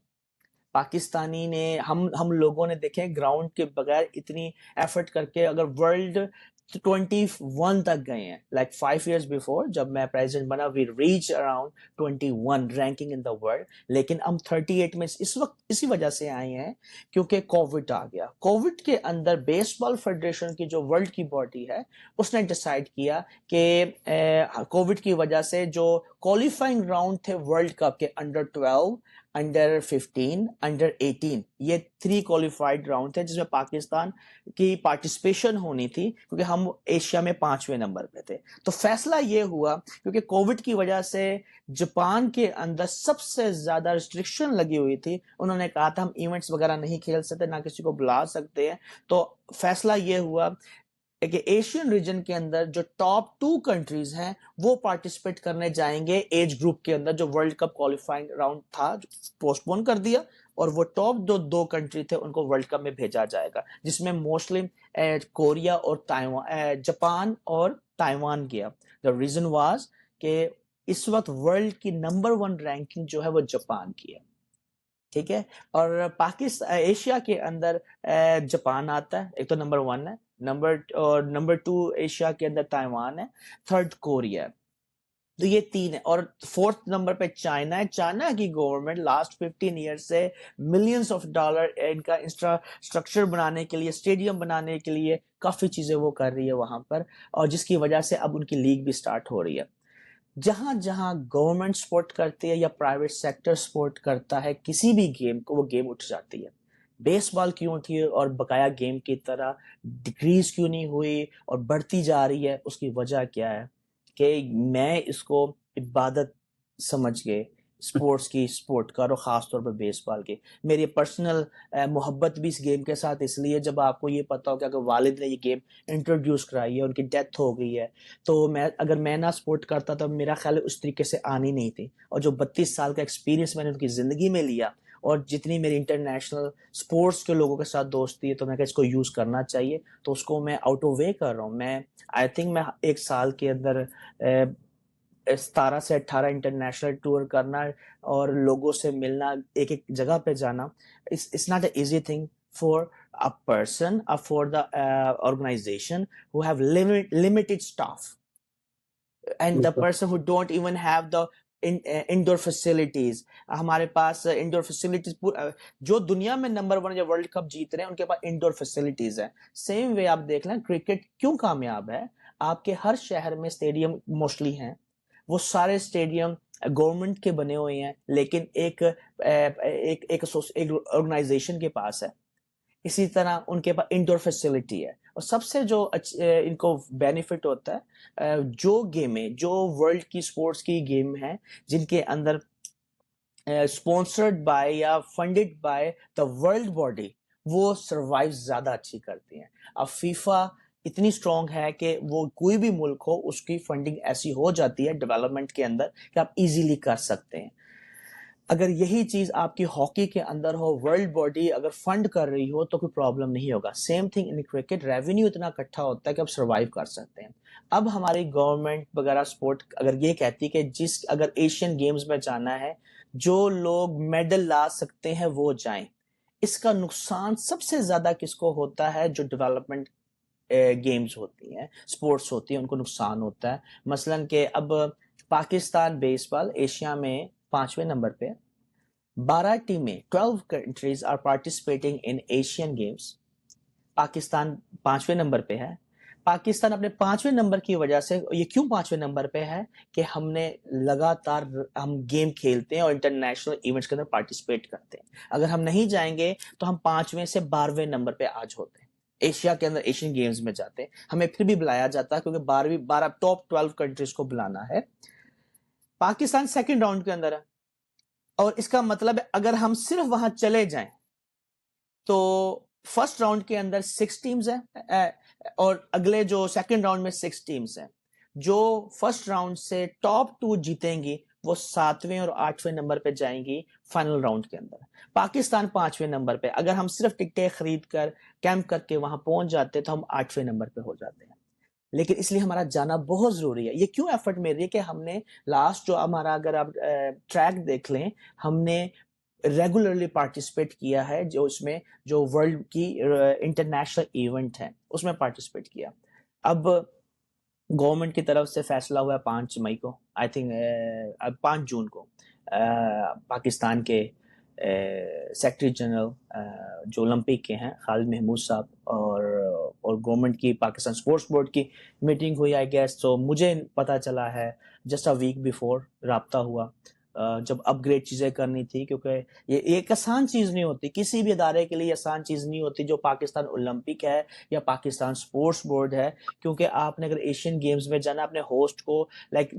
Speaker 2: पाकिस्तानी ने, हम लोगों ने देखे ग्राउंड के बगैर इतनी एफर्ट करके अगर वर्ल्ड 21 तक गए हैं। लाइक 5 years बिफोर जब मैं प्रेसिडेंट बना, we reach around 21 ranking in the world, लेकिन हम 38 में इस वक्त इसी वजह से आए हैं क्योंकि कोविड आ गया। कोविड के अंदर बेसबॉल फेडरेशन की जो वर्ल्ड की बॉडी है, उसने डिसाइड किया कि कोविड की वजह से जो क्वालिफाइंग राउंड थे वर्ल्ड कप के, अंडर 12, अंडर 15, अंडर 18, ये 3 क्वालिफाइड राउंड थे जिसमें पाकिस्तान की पार्टिसिपेशन होनी थी, क्योंकि हम एशिया में 5वें नंबर पे थे। तो फैसला ये हुआ क्योंकि कोविड की वजह से जापान के अंदर सबसे ज्यादा रिस्ट्रिक्शन लगी हुई थी। उन्होंने कहा था हम इवेंट्स वगैरह नहीं खेल सकते, ना किसी को बुला सकते हैं। तो फैसला ये हुआ कि एशियन रीजन के अंदर जो टॉप 2 कंट्रीज हैं वो पार्टिसिपेट करने जाएंगे एज ग्रुप के अंदर। जो वर्ल्ड कप क्वालिफाइंग राउंड था पोस्टपोन कर दिया, और वो टॉप जो 2 कंट्री थे उनको वर्ल्ड कप में भेजा जाएगा, जिसमें मोस्टली कोरिया और ताइवान, जापान और ताइवान गया। द रीजन वाज कि इस वक्त वर्ल्ड की नंबर 1 रैंकिंग जो है वो जापान की है, ठीक है। और पाकिस्तान एशिया के अंदर जापान आता है, एक तो नंबर 1 है, नंबर 2 एशिया के अंदर ताइवान है, थर्ड कोरिया है। तो ये 3 है, और फोर्थ नंबर पे चाइना है। चाइना की गवर्नमेंट लास्ट 15 ईयर से मिलियंस ऑफ डॉलर इनका इंफ्रास्ट्रक्चर बनाने के लिए, स्टेडियम बनाने के लिए काफी चीजें वो कर रही है वहां पर, और जिसकी वजह से अब उनकी लीग भी स्टार्ट हो रही है। जहां जहां गवर्नमेंट सपोर्ट करती है या प्राइवेट सेक्टर सपोर्ट करता है किसी भी गेम को, वो गेम उठ जाती है। बेसबॉल क्यों उठी और बकाया गेम की तरह डिक्रीज क्यों नहीं हुई और बढ़ती जा रही है? उसकी वजह क्या है कि मैं इसको इबादत समझ के स्पोर्ट्स की सपोर्ट करो, खास तौर पर बेसबॉल की। मेरी पर्सनल मोहब्बत भी इस गेम के साथ इसलिए, जब आपको ये पता हो कि अगर वालिद ने ये गेम इंट्रोड्यूस कराई है, उनकी डेथ हो गई है, तो मैं ना सपोर्ट करता तो मेरा ख्याल है उस तरीके से आनी नहीं थी। और जो 32 साल का एक्सपीरियंस मैंने उनकी ज़िंदगी में लिया, और जितनी मेरी इंटरनेशनल स्पोर्ट्स के लोगों के साथ दोस्ती है, तो मैं क्या इसको यूज़ करना चाहिए, तो उसको मैं आउट ऑफ वे कर रहा हूँ। मैं आई थिंक मैं एक साल के अंदर 17 से 18 इंटरनेशनल टूर करना और लोगों से मिलना, एक एक जगह पे जाना, it's not a easy thing for a person or for the organization who have limited staff, and the person who don't even have the indoor facilities. हमारे पास इंडोर फैसिलिटीज जो दुनिया में नंबर 1 जो वर्ल्ड कप जीत रहे हैं उनके पास indoor facilities है। Same way आप देख लें क्रिकेट क्यों कामयाब है, आपके हर शहर में स्टेडियम मोस्टली हैं, वो सारे स्टेडियम गवर्नमेंट के बने हुए हैं, लेकिन एक ऑर्गेनाइजेशन के पास है। इसी तरह उनके पास इंडोर फैसिलिटी है। और सबसे जो इनको बेनिफिट होता है, जो गेमें, जो वर्ल्ड की स्पोर्ट्स की गेम है जिनके अंदर स्पॉन्सर्ड बाय या funded by the world body, वो सरवाइव ज्यादा अच्छी करती हैं। अब फीफा इतनी स्ट्रांग है कि वो कोई भी मुल्क हो उसकी फंडिंग ऐसी हो जाती है डेवलपमेंट के अंदर कि आप इजीली कर सकते हैं। अगर यही चीज आपकी हॉकी के अंदर हो, वर्ल्ड बॉडी अगर फंड कर रही हो, तो कोई प्रॉब्लम नहीं होगा। Same thing in cricket, revenue इतना इकट्ठा होता है कि आप सरवाइव कर सकते हैं। अब हमारी गवर्नमेंट वगैरह सपोर्ट अगर ये कहती है कि अगर एशियन गेम्स में जाना है जो लोग मेडल ला सकते हैं वो जाएं। इसका नुकसान सबसे ज्यादा किसको होता है? जो डेवलपमेंट गेम्स होती हैं, स्पोर्ट्स होती हैं, उनको नुकसान होता है। मसलन के अब पाकिस्तान बेसबॉल एशिया में 5वें नंबर पे, 12 टीमें, 12 countries are participating in Asian Games. Pakistan 5वें नंबर पे है। पाकिस्तान अपने 5वें नंबर की वजह से, ये क्यों 5वें नंबर पे है कि हमने लगातार हम गेम खेलते हैं और इंटरनेशनल इवेंट्स के अंदर पार्टिसिपेट करते हैं। अगर हम नहीं जाएंगे तो हम 5वें से 12वें नंबर पे आज होते हैं, एशिया के अंदर एशियन गेम्स में जाते हैं। हमें फिर भी बुलाया जाता है क्योंकि 12 टॉप 12 कंट्रीज को बुलाना है। पाकिस्तान सेकंड राउंड के अंदर है, और इसका मतलब है अगर हम सिर्फ वहां चले जाएं तो फर्स्ट राउंड के अंदर 6 टीम्स हैं, और अगले जो सेकंड राउंड में 6 टीम्स हैं। जो फर्स्ट राउंड से टॉप 2 जीतेंगी वो 7वें और 8वें नंबर पे जाएंगी फाइनल राउंड के अंदर। पाकिस्तान 5वें नंबर पे, अगर हम सिर्फ टिकटें खरीद कर कैंप करके वहां पहुंच जाते तो हम 8वें नंबर पे हो जाते हैं। लेकिन इसलिए हमारा जाना बहुत जरूरी है। ये क्यों एफर्ट मेरी है कि हमने लास्ट जो हमारा, अगर आप ट्रैक देख लें, हमने रेगुलरली पार्टिसिपेट किया है, जो इसमें जो वर्ल्ड की इंटरनेशनल इवेंट है उसमें पार्टिसिपेट किया। अब गवर्नमेंट की तरफ से फैसला हुआ है 5 मई को, आई थिंक 5 जून को, पाकिस्तान के सेक्रेटरी जनरल जो ओलंपिक के हैं खालिद महमूद साहब, और गवर्नमेंट की पाकिस्तान स्पोर्ट्स बोर्ड की मीटिंग हुई आई गेस। तो मुझे पता चला है जस्ट अ वीक बिफोर राब्ता हुआ, जब अपग्रेड चीजें करनी थी, क्योंकि ये एक आसान चीज नहीं होती, किसी भी इदारे के लिए आसान चीज नहीं होती जो पाकिस्तान ओलंपिक है या पाकिस्तान स्पोर्ट्स बोर्ड है। क्योंकि आपने अगर एशियन गेम्स में जाना, अपने होस्ट को लाइक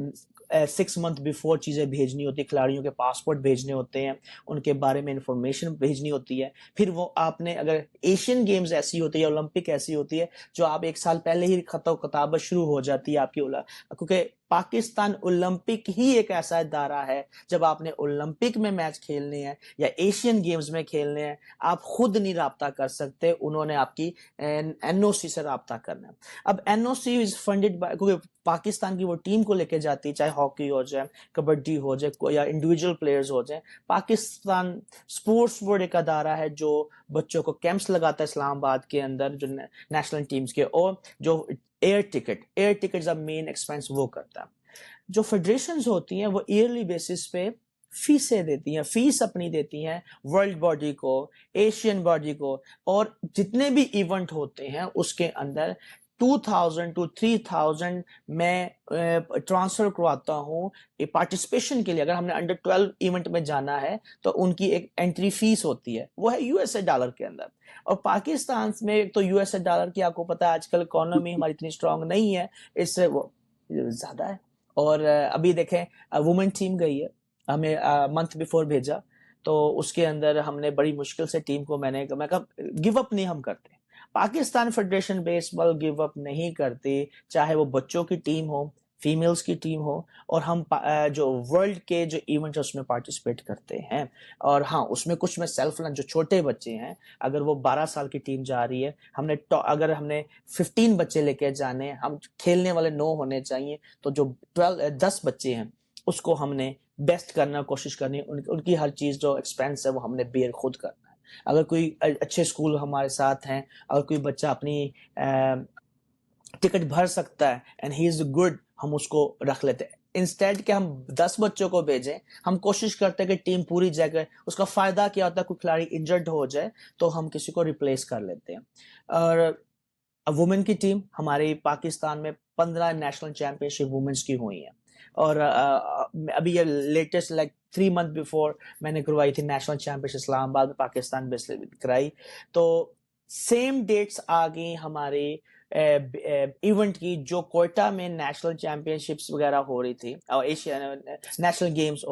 Speaker 2: 6 मंथ बिफोर चीजें भेजनी होती, खिलाड़ियों के पासपोर्ट भेजने होते हैं, उनके बारे में इंफॉर्मेशन भेजनी होती है। फिर वो आपने, अगर एशियन गेम्स ऐसी होती है या ओलंपिक ऐसी होती है जो आप 1 साल पहले ही खतो किताबत शुरू हो जाती है आपकी, क्योंकि पाकिस्तान ओलंपिक ही एक ऐसा इदारा है, जब आपने ओलंपिक में मैच खेलने हैं या एशियन गेम्स में खेलने हैं, आप खुद नहीं राब्ता कर सकते, उन्होंने आपकी एनओसी से राब्ता करना है। अब एनओसी इज फंडेड बाय, क्योंकि पाकिस्तान की वो टीम को लेके जाती है, चाहे हॉकी हो जाए, कबड्डी हो जाए या इंडिविजुअल प्लेयर्स हो जाए। पाकिस्तान स्पोर्ट्स बोर्ड एक अदारा है जो बच्चों को कैंप्स लगाता है इस्लामाबाद के अंदर, जो नेशनल टीम्स के, और जो एयर टिकट मेन एक्सपेंस वो करता है। जो फेडरेशंस होती हैं वो ईयरली बेसिस पे फीसें देती हैं, फीस अपनी देती हैं वर्ल्ड बॉडी को, एशियन बॉडी को, और जितने भी इवेंट होते हैं उसके अंदर 2000 to 3000 मैं ट्रांसफर करवाता हूँ पार्टिसिपेशन के लिए। अगर हमने अंडर 12 इवेंट में जाना है तो उनकी एक एंट्री फीस होती है, वो है यूएसए डॉलर के अंदर। और पाकिस्तान में तो यूएसए डॉलर की आपको पता है आजकल इकोनॉमी हमारी इतनी स्ट्रांग नहीं है, इससे वो ज्यादा है। और अभी देखें वुमेन टीम गई है, हमें मंथ बिफोर भेजा, तो उसके अंदर हमने बड़ी मुश्किल से टीम को, मैं कहा गिव अप नहीं हम करते। Pakistan federation baseball give up नहीं करती, चाहे वो बच्चों की टीम हो, फीमेल्स की टीम हो, और हम जो वर्ल्ड के जो इवेंट है उसमें पार्टिसिपेट करते हैं। और हाँ, उसमें कुछ में सेल्फ जो छोटे बच्चे हैं, अगर वो 12 साल की टीम जा रही है, अगर हमने 15 बच्चे लेके जाने, हम खेलने वाले 9 होने चाहिए, तो जो 10 बच्चे हैं उसको हमने बेस्ट करना कोशिश करनी, उनकी हर चीज जो एक्सपेंस है वो हमने बेयर खुद करना है। अगर कोई अच्छे स्कूल हमारे साथ हैं, अगर कोई बच्चा अपनी टिकट भर सकता है एंड ही इज गुड, हम उसको रख लेते हैं। इंस्टेड के हम 10 बच्चों को भेजें, हम कोशिश करते हैं कि टीम पूरी जगह, उसका फायदा क्या होता है, कोई खिलाड़ी इंजर्ड हो जाए तो हम किसी को रिप्लेस कर लेते हैं। और वुमेन की टीम हमारी पाकिस्तान में 15 नेशनल चैंपियनशिप वुमेन्स की हुई है। और अभी ये लेटेस्ट लाइक 3 मंथ बिफोर मैंने करवाई थी नेशनल चैंपियनशिप इस्लामाबाद में, पाकिस्तान बेस कराई। तो सेम डेट्स आ गई हमारे इवेंट की, जो कोयटा में नेशनल चैंपियनशिप्स वगैरह हो रही थी और एशिया नेशनल गेम्स,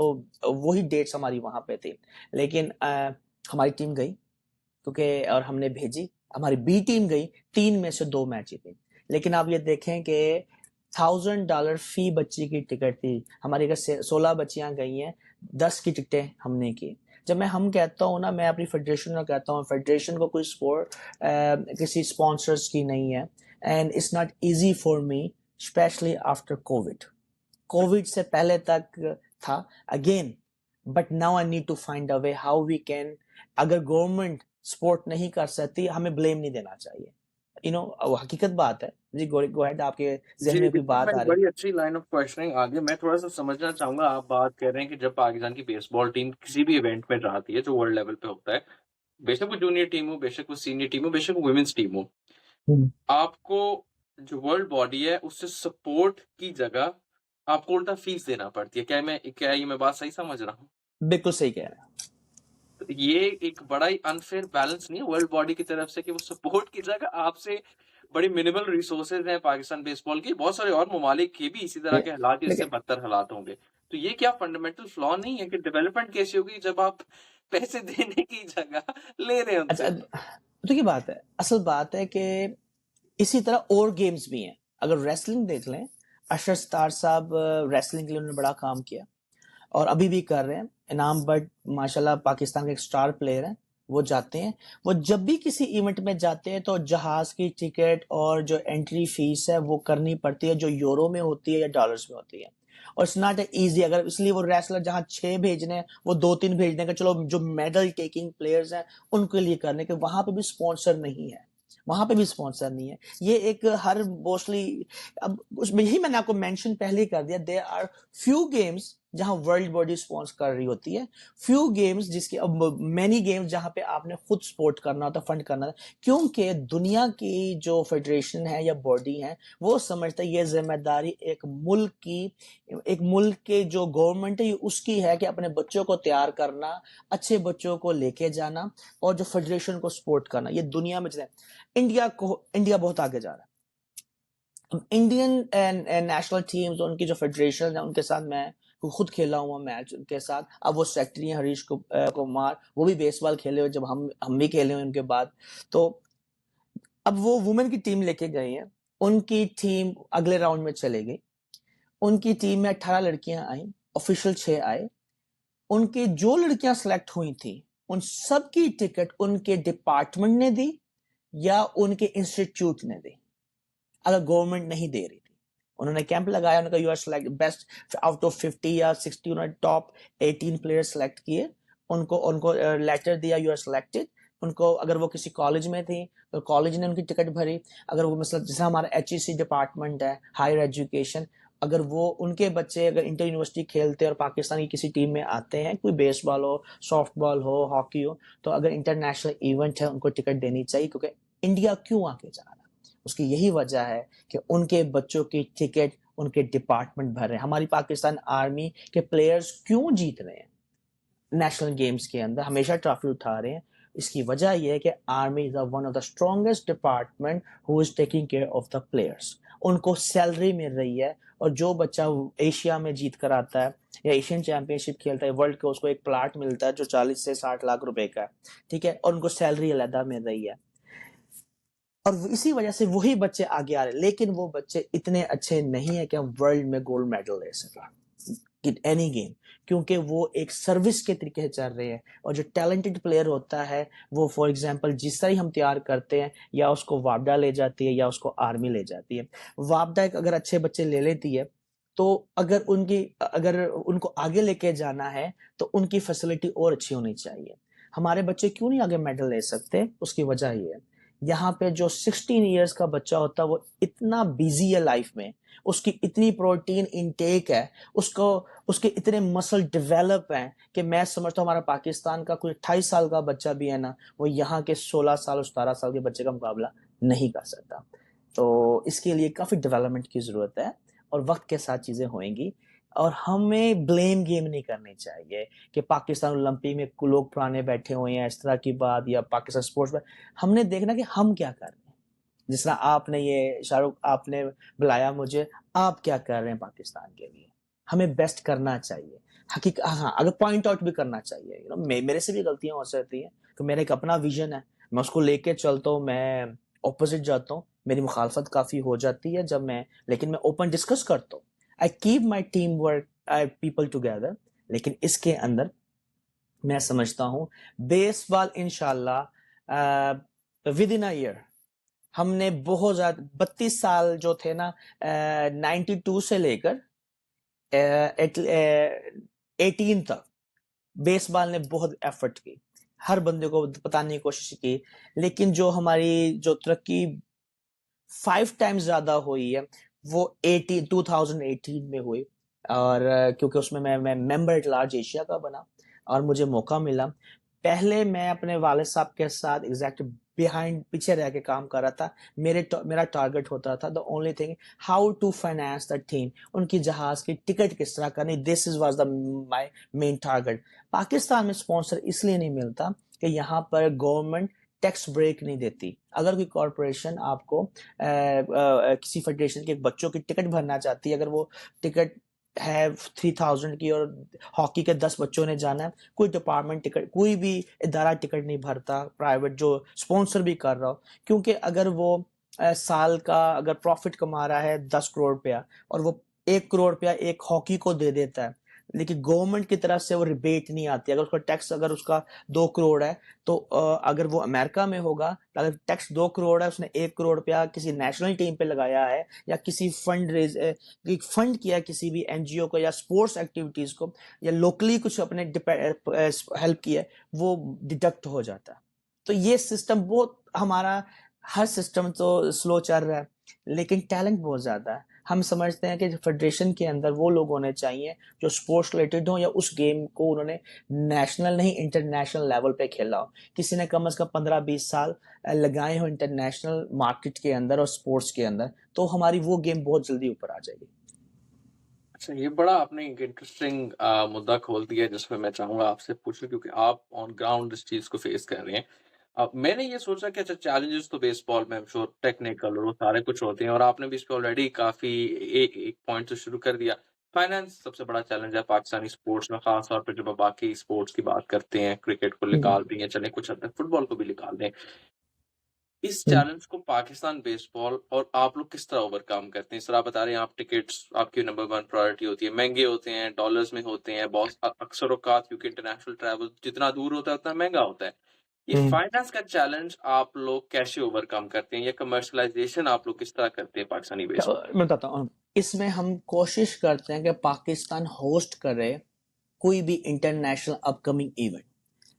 Speaker 2: वही डेट्स हमारी वहां पे थी। लेकिन हमारी टीम गई क्योंकि, और हमने भेजी, हमारी बी टीम गई, 3 में से 2 मैच जीती। लेकिन आप ये देखें कि $1000 फी बच्ची की टिकट थी, हमारी अगर 16 बच्चियां गई हैं, 10 की टिकटें हमने की। जब हम कहता हूँ ना, मैं अपनी फेडरेशन को कहता हूँ, फेडरेशन को कोई स्पोर्ट किसी स्पॉन्सर्स की नहीं है, and it's not easy for me, especially after covid. Covid से पहले तक था, again but now I need to find a way how we can, अगर गवर्नमेंट सपोर्ट नहीं कर सकती हमें ब्लेम नहीं देना चाहिए, वो हकीकत बात है। जी गो अहेड, आपके जहन
Speaker 1: जी
Speaker 2: में कोई
Speaker 1: देखिए,
Speaker 2: बात
Speaker 1: मैं
Speaker 2: आ रही?
Speaker 1: बड़ी अच्छी लाइन ऑफ क्वेश्चनिंग आगे मैं थोड़ा सा समझना चाहूंगा। आप बात कर रहे हैं कि जब पाकिस्तान की बेसबॉल टीम किसी भी इवेंट में जाती है जो वर्ल्ड लेवल पे होता है, बेशक वो जूनियर टीम हो, बेशक वो सीनियर टीम हो, बेशक वो वुमेन्स टीम हो,
Speaker 2: हम्म,
Speaker 1: आपको जो वर्ल्ड बॉडी है उससे सपोर्ट की जगह आपको उल्टा फीस देना पड़ती है। क्या ये मैं बात सही समझ रहा हूँ?
Speaker 2: बिल्कुल सही कह रहे हैं।
Speaker 1: तो ये एक बड़ा ही अनफेयर बैलेंस नहीं है वर्ल्ड बॉडी की तरफ से कि वो सपोर्ट की जगह आपसे बड़ी मिनिमल रिसोर्सेज हैं पाकिस्तान बेसबॉल की, बहुत सारे और ममालिक के भी इसी तरह
Speaker 2: ले,
Speaker 1: के हालात या इससे
Speaker 2: लेकिन
Speaker 1: बदतर हालात होंगे। तो ये क्या फंडामेंटल फ्लॉ नहीं है कि डेवलपमेंट कैसी होगी जब आप पैसे देने की जगह ले रहे हैं
Speaker 2: अच्छा,
Speaker 1: उनसे?
Speaker 2: तो ये बात है, असल बात है कि इसी तरह और गेम्स भी हैं। अगर रेसलिंग देख लें, अशर स्टार साहब रेसलिंग के लिए उन्होंने बड़ा काम किया और अभी भी कर रहे हैं। इनाम बट माशाल्लाह पाकिस्तान के एक स्टार प्लेयर हैं, वो जाते हैं। वो जब भी किसी इवेंट में जाते हैं तो जहाज की टिकट और जो एंट्री फीस है वो करनी पड़ती है, जो यूरो में होती है या डॉलर्स में होती है। और इट्स नॉट इजी, अगर इसलिए वो रेसलर जहां 6 भेजने हैं वो 2-3 भेजने का, चलो जो मेडल टेकिंग प्लेयर्स हैं उनके लिए करने के, वहां पे भी स्पॉन्सर नहीं है, वहां पे भी स्पॉन्सर नहीं है। ये एक हर मोस्टली, अब उसमें यही मैंने आपको मेंशन पहले ही कर दिया, देयर आर फ्यू गेम्स जहां वर्ल्ड बॉडी स्पॉन्सर कर रही होती है, फ्यू गेम्स जिसके, अब मैनी गेम्स जहां पे आपने खुद सपोर्ट करना होता, फंड करना होता, क्योंकि दुनिया की जो फेडरेशन है या बॉडी है वो समझता है ये जिम्मेदारी एक मुल्क के जो गवर्नमेंट है उसकी है कि अपने बच्चों को तैयार करना, अच्छे बच्चों को लेके जाना और जो फेडरेशन को सपोर्ट करना। ये दुनिया में इंडिया बहुत आगे जा रहा है। इंडियन नेशनल टीम्स, उनकी जो फेडरेशन है उनके साथ मैं खुद खेला हुआ मैच उनके साथ। अब वो सेक्रेटरी हैं हरीश कुमार, वो भी बेसबॉल खेले हुए, जब हम भी खेले हुए उनके बाद। तो अब वो वुमेन की टीम लेके गए हैं, उनकी टीम अगले राउंड में चले गई। उनकी टीम में 18 लड़कियां आई, ऑफिशियल 6 आए। उनकी जो लड़कियां सेलेक्ट हुई थी उन सब की टिकट उनके डिपार्टमेंट ने दी या उनके इंस्टीट्यूट ने दी, अगर गवर्नमेंट नहीं दे रही थी। उन्होंने कैंप लगाया, उन्होंने कहा you are select best out of 50 या 60, उन्होंने टॉप 18 प्लेयर सेलेक्ट किए, उनको उनको लेटर दिया यू आर सिलेक्टेड। उनको, अगर वो किसी कॉलेज में थी तो कॉलेज ने उनकी टिकट भरी। अगर वो मतलब जैसे हमारा HEC डिपार्टमेंट है, हायर एजुकेशन, अगर वो उनके बच्चे अगर इंटर यूनिवर्सिटी खेलते और पाकिस्तान की किसी टीम में आते हैं, कोई बेसबॉल हो, सॉफ्टबॉल हो, हॉकी हो, तो अगर इंटरनेशनल इवेंट है उनको टिकट देनी चाहिए। क्योंकि इंडिया क्यों आगे जा रहा है, उसकी यही वजह है कि उनके बच्चों की टिकट उनके डिपार्टमेंट भर रहे हैं। हमारी पाकिस्तान आर्मी के प्लेयर्स क्यों जीत रहे हैं नेशनल गेम्स के अंदर, हमेशा ट्रॉफी उठा रहे हैं, इसकी वजह यह है कि army is one of the strongest department who is taking care of the players. उनको सैलरी मिल रही है, और जो बच्चा एशिया में जीत कर आता है या एशियन चैंपियनशिप खेलता है वर्ल्ड का, उसको एक प्लाट मिलता है जो 40 से 60 लाख रुपए का है, ठीक है, और उनको सैलरी अलहदा मिल रही है। और इसी वजह से वही बच्चे आगे आ रहे हैं, लेकिन वो बच्चे इतने अच्छे नहीं है कि हम वर्ल्ड में गोल्ड मेडल ले सकें इन एनी गेम, क्योंकि वो एक सर्विस के तरीके से चल रहे हैं। और जो टैलेंटेड प्लेयर होता है वो, फॉर एग्जांपल जिस तरह हम तैयार करते हैं, या उसको वापडा ले जाती है या उसको आर्मी ले जाती है। वापडा एक अगर अच्छे बच्चे ले लेती है, तो अगर उनको आगे लेके जाना है तो उनकी फैसिलिटी और अच्छी होनी चाहिए। हमारे बच्चे क्यों नहीं आगे मेडल ले सकते, उसकी वजह ये है, यहाँ पे जो 16 ईयर्स का बच्चा होता है वो इतना बिजी है लाइफ में, उसकी इतनी प्रोटीन इनटेक है, उसको उसके इतने मसल डेवलप हैं कि मैं समझता हूँ हमारा पाकिस्तान का कोई 28 साल का बच्चा भी है ना, वो यहाँ के 16 साल 17 साल के बच्चे का मुकाबला नहीं कर सकता। तो इसके लिए काफी डेवलपमेंट की जरूरत है, और वक्त के साथ चीजें होंगी। और हमें ब्लेम गेम नहीं करनी चाहिए कि पाकिस्तान ओलंपिक में लोग पुराने बैठे हुए हैं, इस तरह की बात, या पाकिस्तान स्पोर्ट्स में हमने देखना कि हम क्या कर रहे हैं। जिस तरह आपने ये शाहरुख आपने बुलाया मुझे, आप क्या कर रहे हैं पाकिस्तान के लिए, हमें बेस्ट करना चाहिए। हकीकत, हाँ, अगर पॉइंट आउट भी करना चाहिए, मेरे से भी गलतियां हो सकती हैं, तो मेरा एक अपना विजन है, मैं उसको लेके चलता हूँ, मैं ऑपोजिट जाता हूँ, मेरी मुखालफत काफी हो जाती है जब मैं, लेकिन मैं ओपन डिस्कस करता हूँ। I keep my team work, I people together. लेकिन इसके अंदर मैं समझता हूँ बेसबॉल इंशाल्लाह विद इन अ ईयर, हमने बहुत ज्यादा 32 साल जो थे ना, 92 से लेकर 18 तक, बेसबॉल ने बहुत एफर्ट की, हर बंदे को बताने की कोशिश की, लेकिन जो हमारी जो तरक्की 5 टाइम्स ज्यादा हुई है वो 2018 में हुई। और क्योंकि उसमें मैं मेंबर एट लार्ज एशिया का बना और मुझे मौका मिला। पहले मैं अपने वालिद साहब के साथ एग्जैक्ट बिहाइंड पीछे रह के काम कर रहा था। मेरा टारगेट होता था the only thing how to finance the team, उनकी जहाज की टिकट किस तरह करनी, this is was the my main target. Pakistan में स्पॉन्सर इसलिए नहीं मिलता कि यहाँ पर गवर्नमेंट टैक्स ब्रेक नहीं देती। अगर कोई कॉरपोरेशन आपको किसी फेडरेशन के बच्चों की टिकट भरना चाहती है, अगर वो टिकट है 3000 की और हॉकी के 10 बच्चों ने जाना है, कोई डिपार्टमेंट टिकट, कोई भी इदारा टिकट नहीं भरता प्राइवेट जो स्पॉन्सर भी कर रहा हो, क्योंकि अगर वो साल का अगर प्रॉफिट कमा रहा है 10 करोड़ रुपया और वो 1 करोड़ रुपया एक हॉकी को दे देता है, लेकिन गवर्नमेंट की तरफ से वो रिबेट नहीं आती। अगर उसका टैक्स अगर उसका 2 करोड़ है तो अगर वो अमेरिका में होगा, अगर टैक्स 2 करोड़ है, उसने 1 करोड़ रुपया किसी नेशनल टीम पे लगाया है या किसी फंड किया किसी भी एनजीओ को या स्पोर्ट्स एक्टिविटीज को या लोकली कुछ अपने हेल्प किया, वो डिडक्ट हो जाता है। तो ये सिस्टम बहुत हमारा, हर सिस्टम तो स्लो चल रहा है लेकिन टैलेंट बहुत ज्यादा है। हम समझते हैं कि फेडरेशन के अंदर वो लोग होने चाहिए जो स्पोर्ट्स रिलेटेड हो या उस गेम को उन्होंने नेशनल नहीं इंटरनेशनल लेवल पे खेला हो। किसी ने कम से कम 15-20 साल लगाए हो इंटरनेशनल मार्केट के अंदर और स्पोर्ट्स के अंदर, तो हमारी वो गेम बहुत जल्दी ऊपर आ जाएगी।
Speaker 1: अच्छा, ये बड़ा आपने एक इंटरेस्टिंग मुद्दा खोल दिया है जिसपे मैं चाहूँगा आपसे पूछूँ, क्योंकि आप ऑन ग्राउंड इस चीज़ को फेस कर रहे हैं। मैंने ये सोचा कि अच्छा, चैलेंजेस तो बेसबॉल में आई एम श्योर टेक्निकल और वो सारे कुछ होते हैं, और आपने भी इस पे ऑलरेडी काफ़ी एक पॉइंट से शुरू कर दिया। फाइनेंस सबसे बड़ा चैलेंज है पाकिस्तानी स्पोर्ट्स में, ख़ास तौर पे जब आप बाकी स्पोर्ट्स की बात करते हैं, क्रिकेट को
Speaker 2: हम्म,
Speaker 1: निकाल दें या चलें कुछ हद तक फुटबॉल को भी निकाल दें। इस
Speaker 2: हम्म।
Speaker 1: चैलेंज को पाकिस्तान बेसबॉल और आप लोग किस तरह ओवरकम करते हैं? सर, आप बता रहे हैं आप टिकट्स आपकी नंबर 1 प्रायोरिटी होती है, महँगे होते हैं, डॉलर्स में होते हैं, अक्सर औक़ात क्योंकि इंटरनेशनल ट्रैवल जितना दूर होता है उतना महँगा होता है। ये
Speaker 2: हम्म।
Speaker 1: फाइनेंस का चैलेंज आप लोग कैसे ओवरकम करते हैं या कमर्शियलाइज़ेशन आप लोग किस तरह करते हैं पाकिस्तानी बेसबॉल?
Speaker 2: मैं बताता हूँ, इसमें हम कोशिश करते हैं कि पाकिस्तान होस्ट करे कोई भी इंटरनेशनल अपकमिंग इवेंट,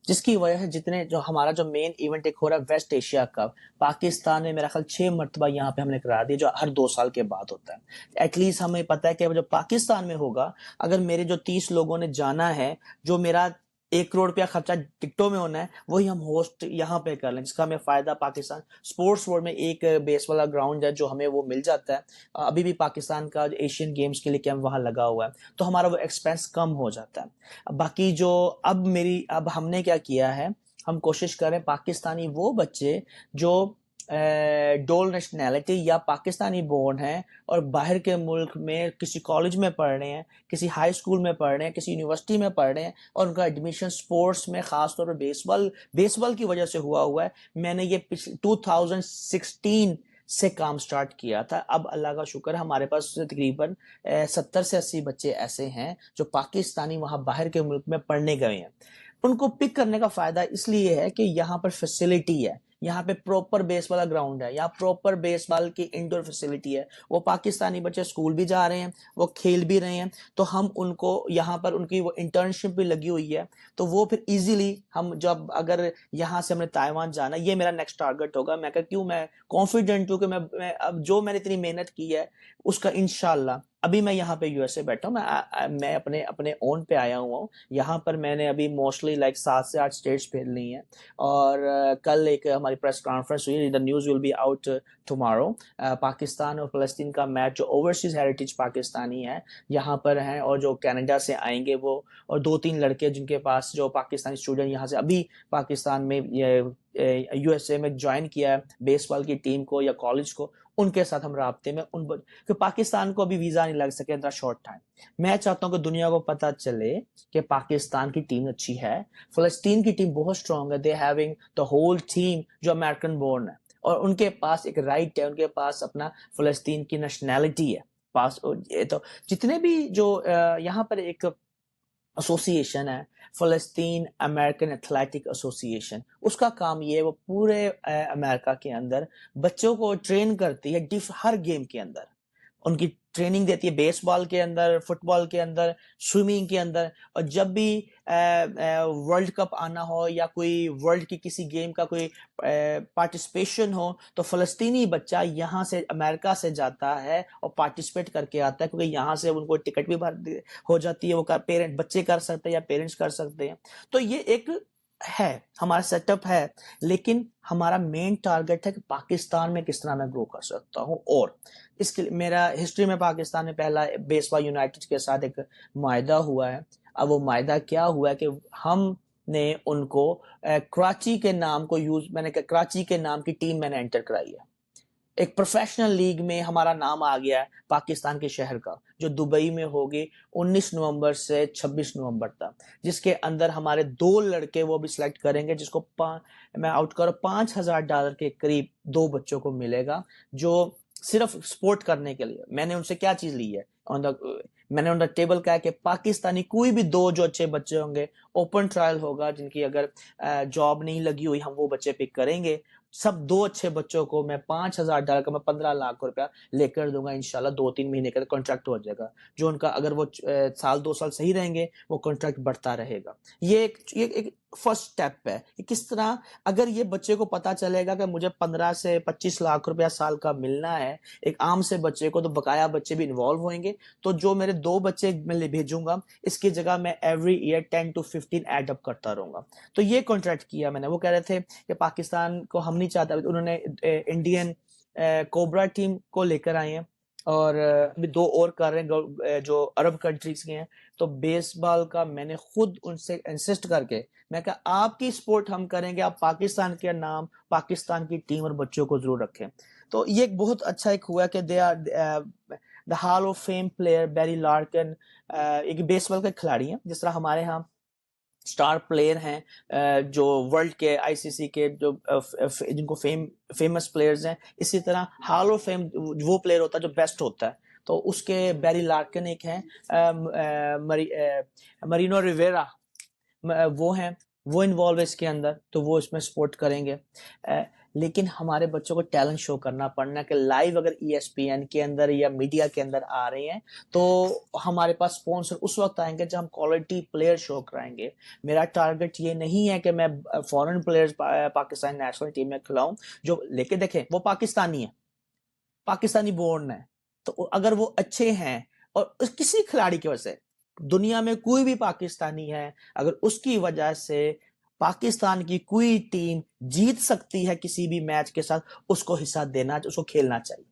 Speaker 2: जिसकी वजह से जितने जो हमारा जो मेन इवेंट एक हो रहा है वेस्ट एशिया कप, पाकिस्तान में मेरा ख्याल 6 मरतबा यहाँ पे हमने करा दिया, जो हर 2 साल के बाद होता है। एटलीस्ट हमें पता है कि जो पाकिस्तान में होगा, अगर मेरे जो 30 लोगों ने जाना है, जो मेरा 1 करोड़ रुपया खर्चा टिकटों में होना है, वही हम होस्ट यहाँ पे कर लें, जिसका हमें फायदा पाकिस्तान स्पोर्ट्स वर्ल्ड में एक बेस वाला ग्राउंड है जो हमें वो मिल जाता है। अभी भी पाकिस्तान का एशियन गेम्स के लिए कैंप वहां लगा हुआ है, तो हमारा वो एक्सपेंस कम हो जाता है। बाकी जो अब हमने क्या किया है, हम कोशिश करें पाकिस्तानी वो बच्चे जो डोल नेशनैलिटी या पाकिस्तानी बोर्न हैं और बाहर के मुल्क में किसी कॉलेज में पढ़ रहे हैं, किसी हाई स्कूल में पढ़ रहे हैं, किसी यूनिवर्सिटी में पढ़ रहे हैं और उनका एडमिशन स्पोर्ट्स में खासतौर पर बेसबॉल की वजह से हुआ है। मैंने ये 2016 से काम स्टार्ट किया था। अब अल्लाह का शुक्र है हमारे पास तकरीबन 70 से 80 बच्चे ऐसे हैं जो पाकिस्तानी वहां बाहर के मुल्क में पढ़ने गए हैं। उनको पिक करने का फायदा इसलिए है कि यहाँ पर फैसिलिटी है, यहाँ पे प्रॉपर बेस वाला ग्राउंड है, यहाँ प्रॉपर बेसबॉल की इंडोर फैसिलिटी है। वो पाकिस्तानी बच्चे स्कूल भी जा रहे हैं, वो खेल भी रहे हैं, तो हम उनको यहाँ पर उनकी वो इंटर्नशिप भी लगी हुई है, तो वो फिर इजीली हम जब अगर यहाँ से हमने ताइवान जाना, ये मेरा नेक्स्ट टारगेट होगा। मैं कॉन्फिडेंट हूँ कि मैं अब जो मैंने इतनी मेहनत की है उसका इंशाल्लाह। अभी मैं यहाँ पे यूएसए बैठा हूँ, मैं अपने अपने ओन पे आया हुआ हूँ। यहाँ पर मैंने अभी मोस्टली लाइक 7 से 8 स्टेट्स खेल ली हैं और कल एक हमारी प्रेस कॉन्फ्रेंस हुई, the news will be out tomorrow. Pakistan और फ़लस्तीन का मैच, जो ओवरसीज हेरिटेज पाकिस्तानी है यहाँ पर हैं और जो कनाडा से आएंगे वो, और 2-3 लड़के जिनके पास जो पाकिस्तानी स्टूडेंट यहाँ से अभी पाकिस्तान में यूएसए में ज्वाइन किया है बेसबॉल की टीम को या कॉलेज को, उनके साथ हम राब्ते में कि पाकिस्तान को अभी वीजा नहीं लग सके इतना शॉर्ट टाइम। मैं चाहता हूं कि दुनिया को पता चले कि पाकिस्तान की टीम अच्छी है, फलस्तीन की टीम बहुत स्ट्रांग है, they having the whole team जो अमेरिकन बोर्न है और उनके पास एक राइट है, उनके पास अपना फलस्तीन की नेशनैलिटी है पास। ये तो जितने भी जो यहाँ पर एक एसोसिएशन है, फ़लस्तीन अमेरिकन एथलेटिक एसोसिएशन, उसका काम ये है वो पूरे अमेरिका के अंदर बच्चों को ट्रेन करती है हर गेम के अंदर। उनकी ट्रेनिंग देती है बेसबॉल के अंदर, फुटबॉल के अंदर, स्विमिंग के अंदर। और जब भी वर्ल्ड कप आना हो या कोई वर्ल्ड की किसी गेम का कोई पार्टिसिपेशन हो, तो फलस्तीनी बच्चा यहाँ से अमेरिका से जाता है और पार्टिसिपेट करके आता है, क्योंकि यहाँ से उनको टिकट भी भर हो जाती है, वो पेरेंट बच्चे कर सकते हैं या पेरेंट्स कर सकते हैं। तो ये एक है, हमारा सेटअप है, लेकिन हमारा मेन टारगेट है कि पाकिस्तान में किस तरह मैं ग्रो कर सकता हूँ। और इसके लिए मेरा हिस्ट्री में पाकिस्तान में पहला बेसबॉल यूनाइटेड के साथ एक मायदा हुआ है। अब वो मायदा क्या हुआ है कि हमने उनको कराची के नाम को मैंने कराची के नाम की टीम मैंने एंटर कराई है। एक प्रोफेशनल लीग में हमारा नाम आ गया है पाकिस्तान के शहर का, जो दुबई में होगी 19 नवंबर से 26 नवंबर तक, जिसके अंदर हमारे 2 लड़के वो भी सिलेक्ट करेंगे, जिसको मैं आउट करो $5,000 के करीब 2 बच्चों को मिलेगा, जो सिर्फ स्पोर्ट करने के लिए। मैंने उनसे क्या चीज ली है, मैंने ऑन द टेबल कहा कि पाकिस्तानी कोई भी 2 जो अच्छे बच्चे होंगे, ओपन ट्रायल होगा, जिनकी अगर जॉब नहीं लगी हुई, हम वो बच्चे पिक करेंगे। सब 2 अच्छे बच्चों को मैं $5,000 का मैं 15 लाख रुपया लेकर दूंगा इंशाल्लाह। 2-3 महीने का कॉन्ट्रैक्ट हो जाएगा, जो उनका अगर वो साल 2 साल सही रहेंगे, वो कॉन्ट्रैक्ट बढ़ता रहेगा। ये एक फर्स्ट स्टेप है कि किस तरह अगर ये बच्चे को पता चलेगा कि मुझे 15 से 25 लाख रुपया साल का मिलना है एक आम से बच्चे को, तो बकाया बच्चे भी इन्वॉल्व होंगे। तो जो मेरे 2 बच्चे मैं भेजूंगा, इसकी जगह मैं every year 10 to 15 add up करता रहूंगा। तो ये कॉन्ट्रैक्ट किया मैंने। वो कह रहे थे कि पाकिस्तान को हम नहीं चाहते, उन्होंने इंडियन कोबरा टीम को लेकर आए हैं, और अभी 2 और कर रहे हैं जो अरब कंट्रीज के हैं। तो बेसबॉल का मैंने खुद उनसे इंसिस्ट करके मैं कहा आपकी स्पोर्ट हम करेंगे, आप पाकिस्तान के नाम, पाकिस्तान की टीम और बच्चों को जरूर रखें। तो ये एक बहुत अच्छा एक हुआ कि they are the hall of fame player Barry Larkin, एक बेसबॉल के खिलाड़ी हैं, जिस तरह हमारे यहाँ स्टार प्लेयर हैं जो वर्ल्ड के आईसीसी के जो जिनको फेमस प्लेयर्स हैं, इसी तरह हॉल ऑफ फेम वो प्लेयर होता है जो बेस्ट होता है। तो उसके बैरी लार्किन एक हैं, मरीनो रिवेरा वो हैं, वो इन्वॉल्व है इसके अंदर, तो वो इसमें सपोर्ट करेंगे। लेकिन हमारे बच्चों को टैलेंट शो करना पड़ना कि लाइव अगर ESPN के अंदर या मीडिया के अंदर आ रहे हैं, तो हमारे पास स्पॉन्सर उस वक्त आएंगे जब हम क्वालिटी प्लेयर शो कराएंगे। मेरा टारगेट ये नहीं है कि मैं foreign players Pakistan national team में खिलाऊं, जो लेके देखें वो पाकिस्तानी है, पाकिस्तानी बोर्न है। तो अगर वो अच्छे हैं, और किसी खिलाड़ी की वजह से दुनिया में कोई भी पाकिस्तानी है, अगर उसकी वजह से पाकिस्तान की कोई टीम जीत सकती है किसी भी मैच के साथ, उसको हिस्सा देना, उसको खेलना चाहिए,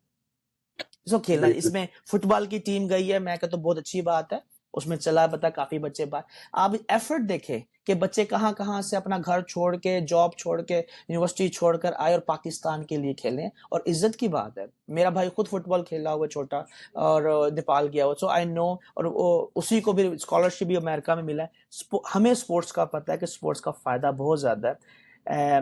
Speaker 2: उसको खेलना। इसमें फुटबॉल की टीम गई है, मैं कहता तो बहुत अच्छी बात है, उसमें चला पता काफी बच्चे बात। आप एफर्ट देखें कि बच्चे कहां कहां से अपना घर छोड़ के, जॉब छोड़ के, यूनिवर्सिटी छोड़कर आए और पाकिस्तान के लिए खेलें, और इज्जत की बात है। मेरा भाई खुद फुटबॉल खेला हुआ छोटा, और नेपाल गया हुआ, सो आई नो। और उसी को भी स्कॉलरशिप भी अमेरिका में मिला है। हमें स्पोर्ट्स का पता है कि स्पोर्ट्स का फायदा बहुत ज्यादा है।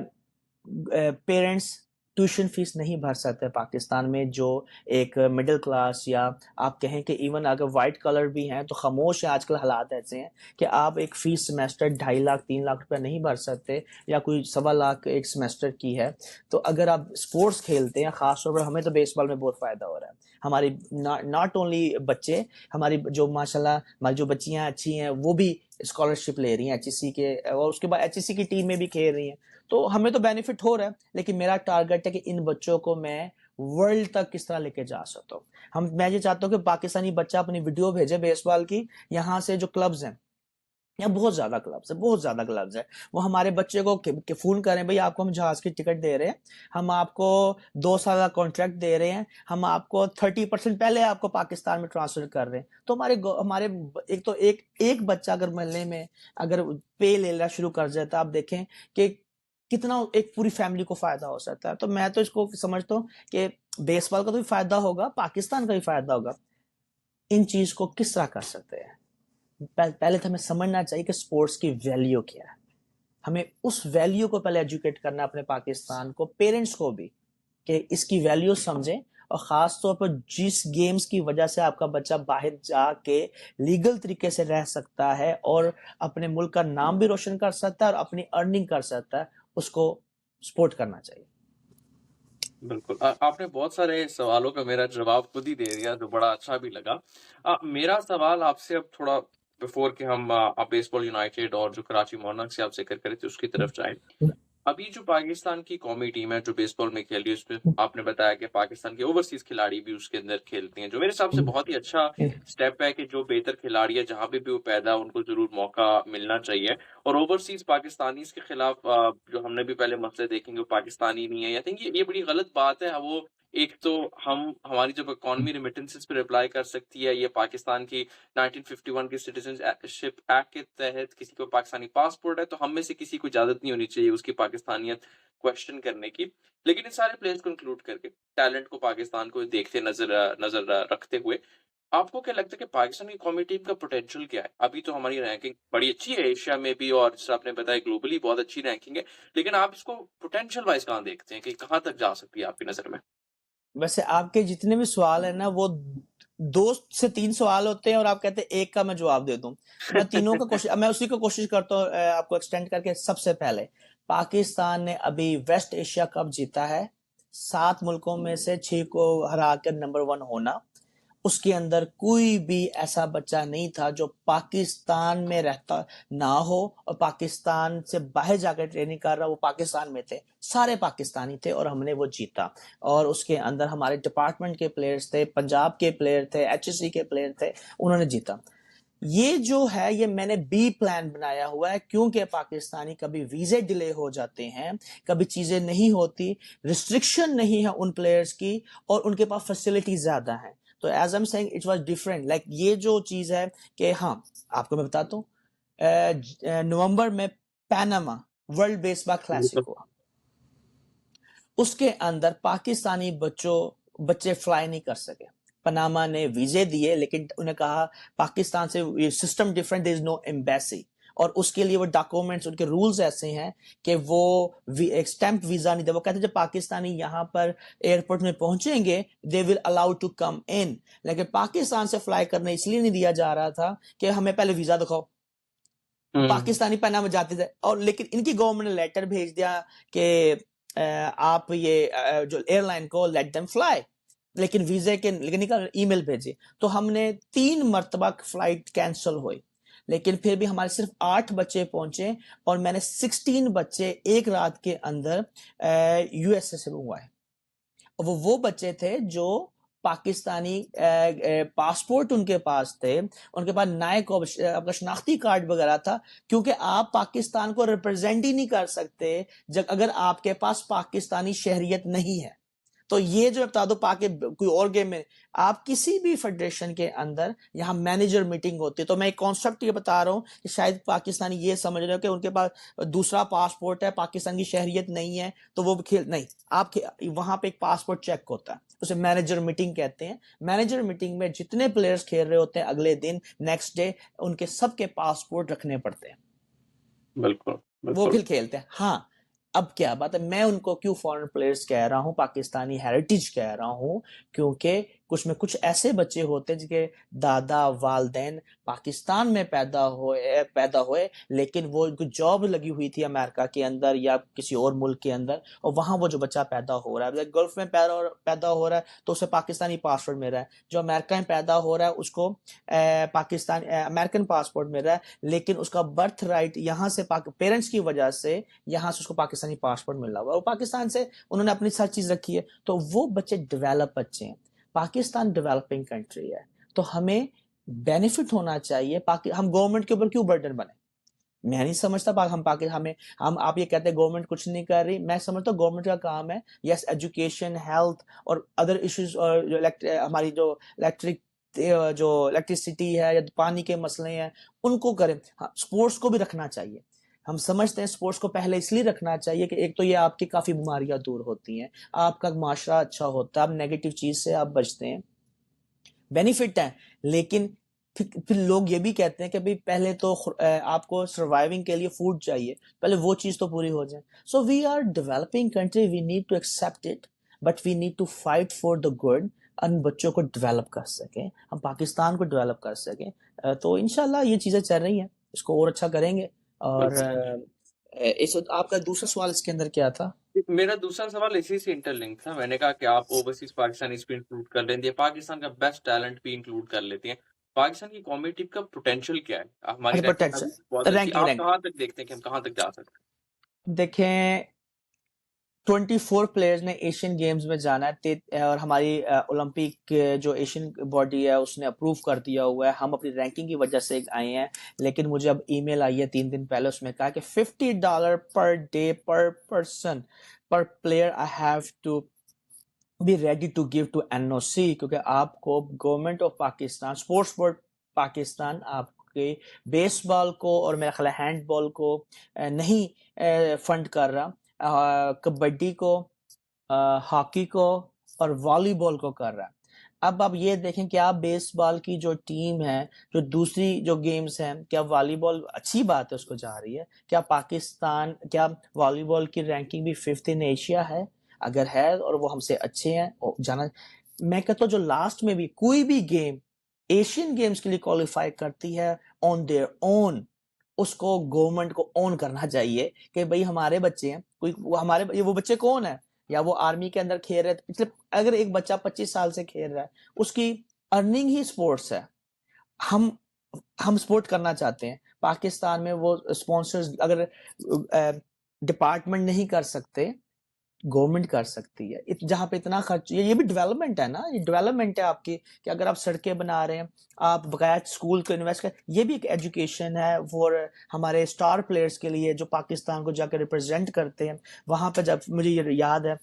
Speaker 2: पेरेंट्स ट्यूशन फीस नहीं भर सकते पाकिस्तान में, जो एक मिडिल क्लास, या आप कहें कि इवन अगर वाइट कलर भी हैं तो खामोश है। आजकल हालात ऐसे हैं कि आप एक फीस सेमेस्टर 2.5 लाख 3 लाख रुपया नहीं भर सकते, या कोई 1.25 लाख एक सेमेस्टर की है। तो अगर आप स्पोर्ट्स खेलते हैं, खासतौर पर हमें तो बेसबॉल में बहुत फायदा हो रहा है। हमारी नॉट ओनली बच्चे, हमारी जो माशाल्लाह हमारी जो बच्चियां अच्छी हैं, वो भी स्कॉलरशिप ले रही हैं HEC के, और उसके बाद HEC की टीम में भी खेल रही हैं। तो हमें तो बेनिफिट हो रहा है, लेकिन मेरा टारगेट है कि इन बच्चों को मैं वर्ल्ड तक किस तरह लेके जा सकता हूँ। मैं ये चाहता हूँ कि पाकिस्तानी बच्चा अपनी वीडियो भेजे बेसबॉल की, यहाँ से जो क्लब्स हैं, यहाँ बहुत ज्यादा क्लब्स है, बहुत ज्यादा क्लब्स है, वो हमारे बच्चे को फोन करें, भाई आपको हम जहाज की टिकट दे रहे हैं, हम आपको 2 साल का कॉन्ट्रैक्ट दे रहे हैं, हम आपको 30% पहले आपको पाकिस्तान में ट्रांसफर कर रहे हैं। तो हमारे एक बच्चा अगर महीने में अगर पे लेना शुरू कर जाता, आप देखें कि कितना एक पूरी फैमिली को फायदा हो सकता है। तो मैं तो इसको समझता हूँ कि बेसबॉल का तो भी फायदा होगा, पाकिस्तान का भी फायदा होगा। इन चीज को किस तरह कर सकते हैं, पहले तो हमें समझना चाहिए कि स्पोर्ट्स की वैल्यू क्या है। हमें उस वैल्यू को पहले एजुकेट करना, अपने पाकिस्तान को, पेरेंट्स को भी, कि इसकी वैल्यू समझें। और खास तौर पर जिस गेम्स की वजह से आपका बच्चा बाहर जाके लीगल तरीके से रह सकता है और अपने मुल्क का नाम भी रोशन कर सकता है और अपनी अर्निंग कर सकता है, उसको सपोर्ट करना चाहिए।
Speaker 1: बिल्कुल। आपने बहुत सारे सवालों का मेरा जवाब खुद ही दे दिया, जो बड़ा अच्छा भी लगा। मेरा सवाल आपसे अब थोड़ा बिफ़ोर कि हम बेसबॉल यूनाइटेड और जो कराची मॉर्नक्स से आप ज़िक्र कर रहे थे, उसकी तरफ जाएँ। अभी जो पाकिस्तान की कौमी टीम है, जो बेसबॉल में खेल रही है, उसमें आपने बताया कि पाकिस्तान के ओवरसीज़ खिलाड़ी भी उसके अंदर खेलते हैं, जो मेरे हिसाब से बहुत ही अच्छा स्टेप है कि जो बेहतर खिलाड़ी है, जहाँ पे भी वो पैदा है, उनको ज़रूर मौका मिलना चाहिए। और ओवरसीज़ पाकिस्तानीज़ के खिलाफ जो हमने भी पहले मसले देखे कि वो पाकिस्तानी नहीं है, आई थिंक ये बड़ी गलत बात है। वो एक तो हमारी जब इकॉनमी रेमिटेंसेस पे रिप्लाई कर सकती है, ये पाकिस्तान की 1951 के सिटीजनशिप एक्ट के तहत किसी को पाकिस्तानी पासपोर्ट है, तो हम में से किसी को इजाज़त नहीं होनी चाहिए उसकी पाकिस्तानियत क्वेश्चन करने की। लेकिन इन सारे प्लेयर्स को इंक्लूड करके, टैलेंट को पाकिस्तान को देखते नज़र रखते हुए, आपको क्या लगता है कि पाकिस्तान की कौमी टीम का पोटेंशियल क्या है? अभी तो हमारी रैंकिंग बड़ी अच्छी है एशिया में भी और जैसे आपने बताया ग्लोबली बहुत अच्छी रैंकिंग है। लेकिन आप इसको पोटेंशियल वाइज़ कहाँ देखते हैं कि कहाँ तक जा सकती है आपकी नज़र में?
Speaker 2: वैसे आपके जितने भी सवाल है ना वो 2 से 3 सवाल होते हैं और आप कहते हैं एक का मैं जवाब दे दूं, तो मैं तीनों का कोशिश मैं उसी को कोशिश करता हूँ आपको एक्सटेंड करके। सबसे पहले पाकिस्तान ने अभी वेस्ट एशिया कप जीता है, 7 मुल्कों में से 6 को हरा कर नंबर 1 होना। उसके अंदर कोई भी ऐसा बच्चा नहीं था जो पाकिस्तान में रहता ना हो और पाकिस्तान से बाहर जाकर ट्रेनिंग कर रहा, वो पाकिस्तान में थे, सारे पाकिस्तानी थे और हमने वो जीता। और उसके अंदर हमारे डिपार्टमेंट के प्लेयर्स थे, पंजाब के प्लेयर थे, एचएससी के प्लेयर थे, उन्होंने जीता। ये जो है ये मैंने बी प्लान बनाया हुआ है, क्योंकि पाकिस्तानी कभी वीजे डिले हो जाते हैं, कभी चीजें नहीं होती, रिस्ट्रिक्शन नहीं है उन प्लेयर्स की और उनके पास फैसिलिटी ज्यादा है। तो as I am saying it was different, like ये जो चीज है कि हाँ, आपको मैं बताता हूँ, नवंबर में पैनामा वर्ल्ड बेसबॉल क्लासिक हुआ। उसके अंदर पाकिस्तानी बच्चे फ्लाई नहीं कर सके। पनामा ने वीजे दिए लेकिन उन्हें कहा पाकिस्तान से system different, is no embassy, और उसके लिए वो डॉक्यूमेंट्स, उनके रूल्स ऐसे हैं कि वो एक स्टैम्प वीजा नहीं दे। वो कहते हैं जब पाकिस्तानी यहाँ पर एयरपोर्ट में पहुंचेंगे they will allow to come in, लेकिन पाकिस्तान से फ्लाई करने इसलिए नहीं दिया जा रहा था कि हमें पहले वीजा दिखाओ। पाकिस्तानी पनामा जाते थे और लेकिन इनकी गवर्नमेंट ने लेटर भेज दिया कि आप ये जो एयरलाइन को लेट देम फ्लाई, लेकिन वीजे के लेकिन ईमेल भेजे। तो हमने 3 मरतबा फ्लाइट कैंसिल हुई, लेकिन फिर भी हमारे सिर्फ 8 बच्चे पहुंचे और मैंने 16 बच्चे एक रात के अंदर यूएसए से मंगवाए। और वो बच्चे थे जो पाकिस्तानी पासपोर्ट उनके पास थे, उनके पास नायक आपका शनाख्ती कार्ड वगैरह था, क्योंकि आप पाकिस्तान को रिप्रेजेंट ही नहीं कर सकते जब अगर आपके पास पाकिस्तानी शहरियत नहीं है। तो ये जो बता दो पाकि कोई और गेम में आप किसी भी फेडरेशन के अंदर यहाँ मैनेजर मीटिंग होती है। तो मैं एक कॉन्सेप्ट ये बता रहा हूँ कि शायद पाकिस्तानी ये समझ रहे हो कि उनके पास दूसरा पासपोर्ट है, पाकिस्तान की शहरियत नहीं है तो वो खेल नहीं। आप वहां पे एक पासपोर्ट चेक होता है, उसे मैनेजर मीटिंग कहते हैं। मैनेजर मीटिंग में जितने प्लेयर्स खेल रहे होते हैं अगले दिन नेक्स्ट डे उनके सबके पासपोर्ट रखने पड़ते हैं,
Speaker 1: बिल्कुल,
Speaker 2: वो
Speaker 1: बिल्कुल।
Speaker 2: फिर खेलते हैं। हाँ, अब क्या बात है, मैं उनको क्यों फॉरेन प्लेयर्स कह रहा हूँ, पाकिस्तानी हेरिटेज कह रहा हूँ, क्योंकि कुछ में कुछ ऐसे बच्चे होते हैं जिनके दादा वालदैन पाकिस्तान में पैदा हुए लेकिन वो उनको जॉब लगी हुई थी अमेरिका के अंदर या किसी और मुल्क के अंदर, और वहां वो जो बच्चा पैदा हो रहा है गल्फ में पैदा हो रहा है तो उसे पाकिस्तानी पासपोर्ट मिल रहा है। जो अमेरिका में पैदा हो रहा है उसको पाकिस्तान अमेरिकन पासपोर्ट मिल रहा है, लेकिन उसका बर्थ राइट यहाँ से पेरेंट्स की वजह से यहाँ से उसको पाकिस्तानी पासपोर्ट मिल रहा हुआ, और पाकिस्तान से उन्होंने अपनी सारी चीज रखी है। तो वो बच्चे डेवलप बच्चे हैं। पाकिस्तान डेवलपिंग कंट्री है, तो हमें बेनिफिट होना चाहिए। हम गवर्नमेंट के ऊपर क्यों बर्डन बने? मैं नहीं समझता हम आप ये कहते हैं गवर्नमेंट कुछ नहीं कर रही, मैं समझता हूँ गवर्नमेंट का काम है यस एजुकेशन, हेल्थ और अदर इश्यूज, और हमारी जो इलेक्ट्रिसिटी है या पानी के मसले हैं उनको करें। हाँ, स्पोर्ट्स को भी रखना चाहिए। हम समझते हैं स्पोर्ट्स को पहले इसलिए रखना चाहिए कि एक तो ये आपकी काफी बीमारियां दूर होती हैं, आपका माशरा अच्छा होता है, आप नेगेटिव चीज से आप बचते हैं, बेनिफिट है। लेकिन फिर लोग ये भी कहते हैं कि भाई पहले तो आपको सर्वाइविंग के लिए फूड चाहिए, पहले वो चीज तो पूरी हो जाए। So we are developing country, we need to accept it, but we need to fight for the good. उन बच्चों को डेवलप कर सकें, हम पाकिस्तान को डेवलप कर सकें। तो इंशाल्लाह ये चीजें चल रही हैं, इसको और अच्छा करेंगे। और
Speaker 1: बिल्कुल।
Speaker 2: इस आपका दूसरा सवाल इसके अंदर क्या था?
Speaker 1: मेरा दूसरा सवाल इसी से इंटरलिंक था। मैंने कहा कि आप ओवरसीज पाकिस्तानीज भी इंक्लूड कर लेती है, पाकिस्तान का बेस्ट टैलेंट भी इंक्लूड कर लेती हैं। पाकिस्तान की कौमी टीम का पोटेंशियल क्या है? हमारी
Speaker 2: अच्छा,
Speaker 1: रैंकिंग
Speaker 2: पोटेंशियल,
Speaker 1: बहुत अच्छी,
Speaker 2: रैंकिंग,
Speaker 1: आप
Speaker 2: रैंक
Speaker 1: कहाँ तक देखते हैं कि हम कहाँ तक जा सकते
Speaker 2: देखें, 24 प्लेयर्स ने एशियन गेम्स में जाना है, और हमारी ओलंपिक जो एशियन बॉडी है उसने अप्रूव कर दिया हुआ है। हम अपनी रैंकिंग की वजह से आए हैं, लेकिन मुझे अब ईमेल आई है 3 दिन पहले, उसमें कहा कि $50 per day per person per player I have to be ready to give to NOC, क्योंकि आपको government of Pakistan, sports board Pakistan आपके बेसबॉल को और मेरा ख्याल है हैंडबॉल को नहीं फंड कर रहा, कबड्डी को, हॉकी को और वॉलीबॉल को कर रहा है। अब आप ये देखें कि आप बेसबॉल की जो टीम है, जो दूसरी जो गेम्स हैं, क्या वॉलीबॉल अच्छी बात है उसको जा रही है? क्या पाकिस्तान, क्या वॉलीबॉल की रैंकिंग भी 5th इन एशिया है? अगर है और वो हमसे अच्छे हैं और जाना, मैं कहता हूँ जो लास्ट में भी कोई भी गेम एशियन गेम्स के लिए क्वालिफाई करती है ऑन देयर ओन, उसको गवर्नमेंट को ऑन करना चाहिए कि भाई हमारे बच्चे हैं, कोई वो बच्चे कौन है, या वो आर्मी के अंदर खेल रहे थे पिछले, अगर एक बच्चा 25 साल से खेल रहा है, उसकी अर्निंग ही स्पोर्ट्स है। हम हम सपोर्ट करना चाहते हैं। पाकिस्तान में वो स्पॉन्सर्स अगर डिपार्टमेंट नहीं कर सकते, गवर्नमेंट कर सकती है। जहां पे इतना खर्च, ये भी डेवलपमेंट है ना, ये डेवलपमेंट है आपकी, कि अगर आप सड़कें बना रहे हैं, आप बकाया स्कूल को इन्वेस्ट कर, ये भी एक एजुकेशन है फॉर हमारे स्टार प्लेयर्स के लिए जो पाकिस्तान को जाकर रिप्रेजेंट करते हैं। वहां पे जब मुझे ये याद है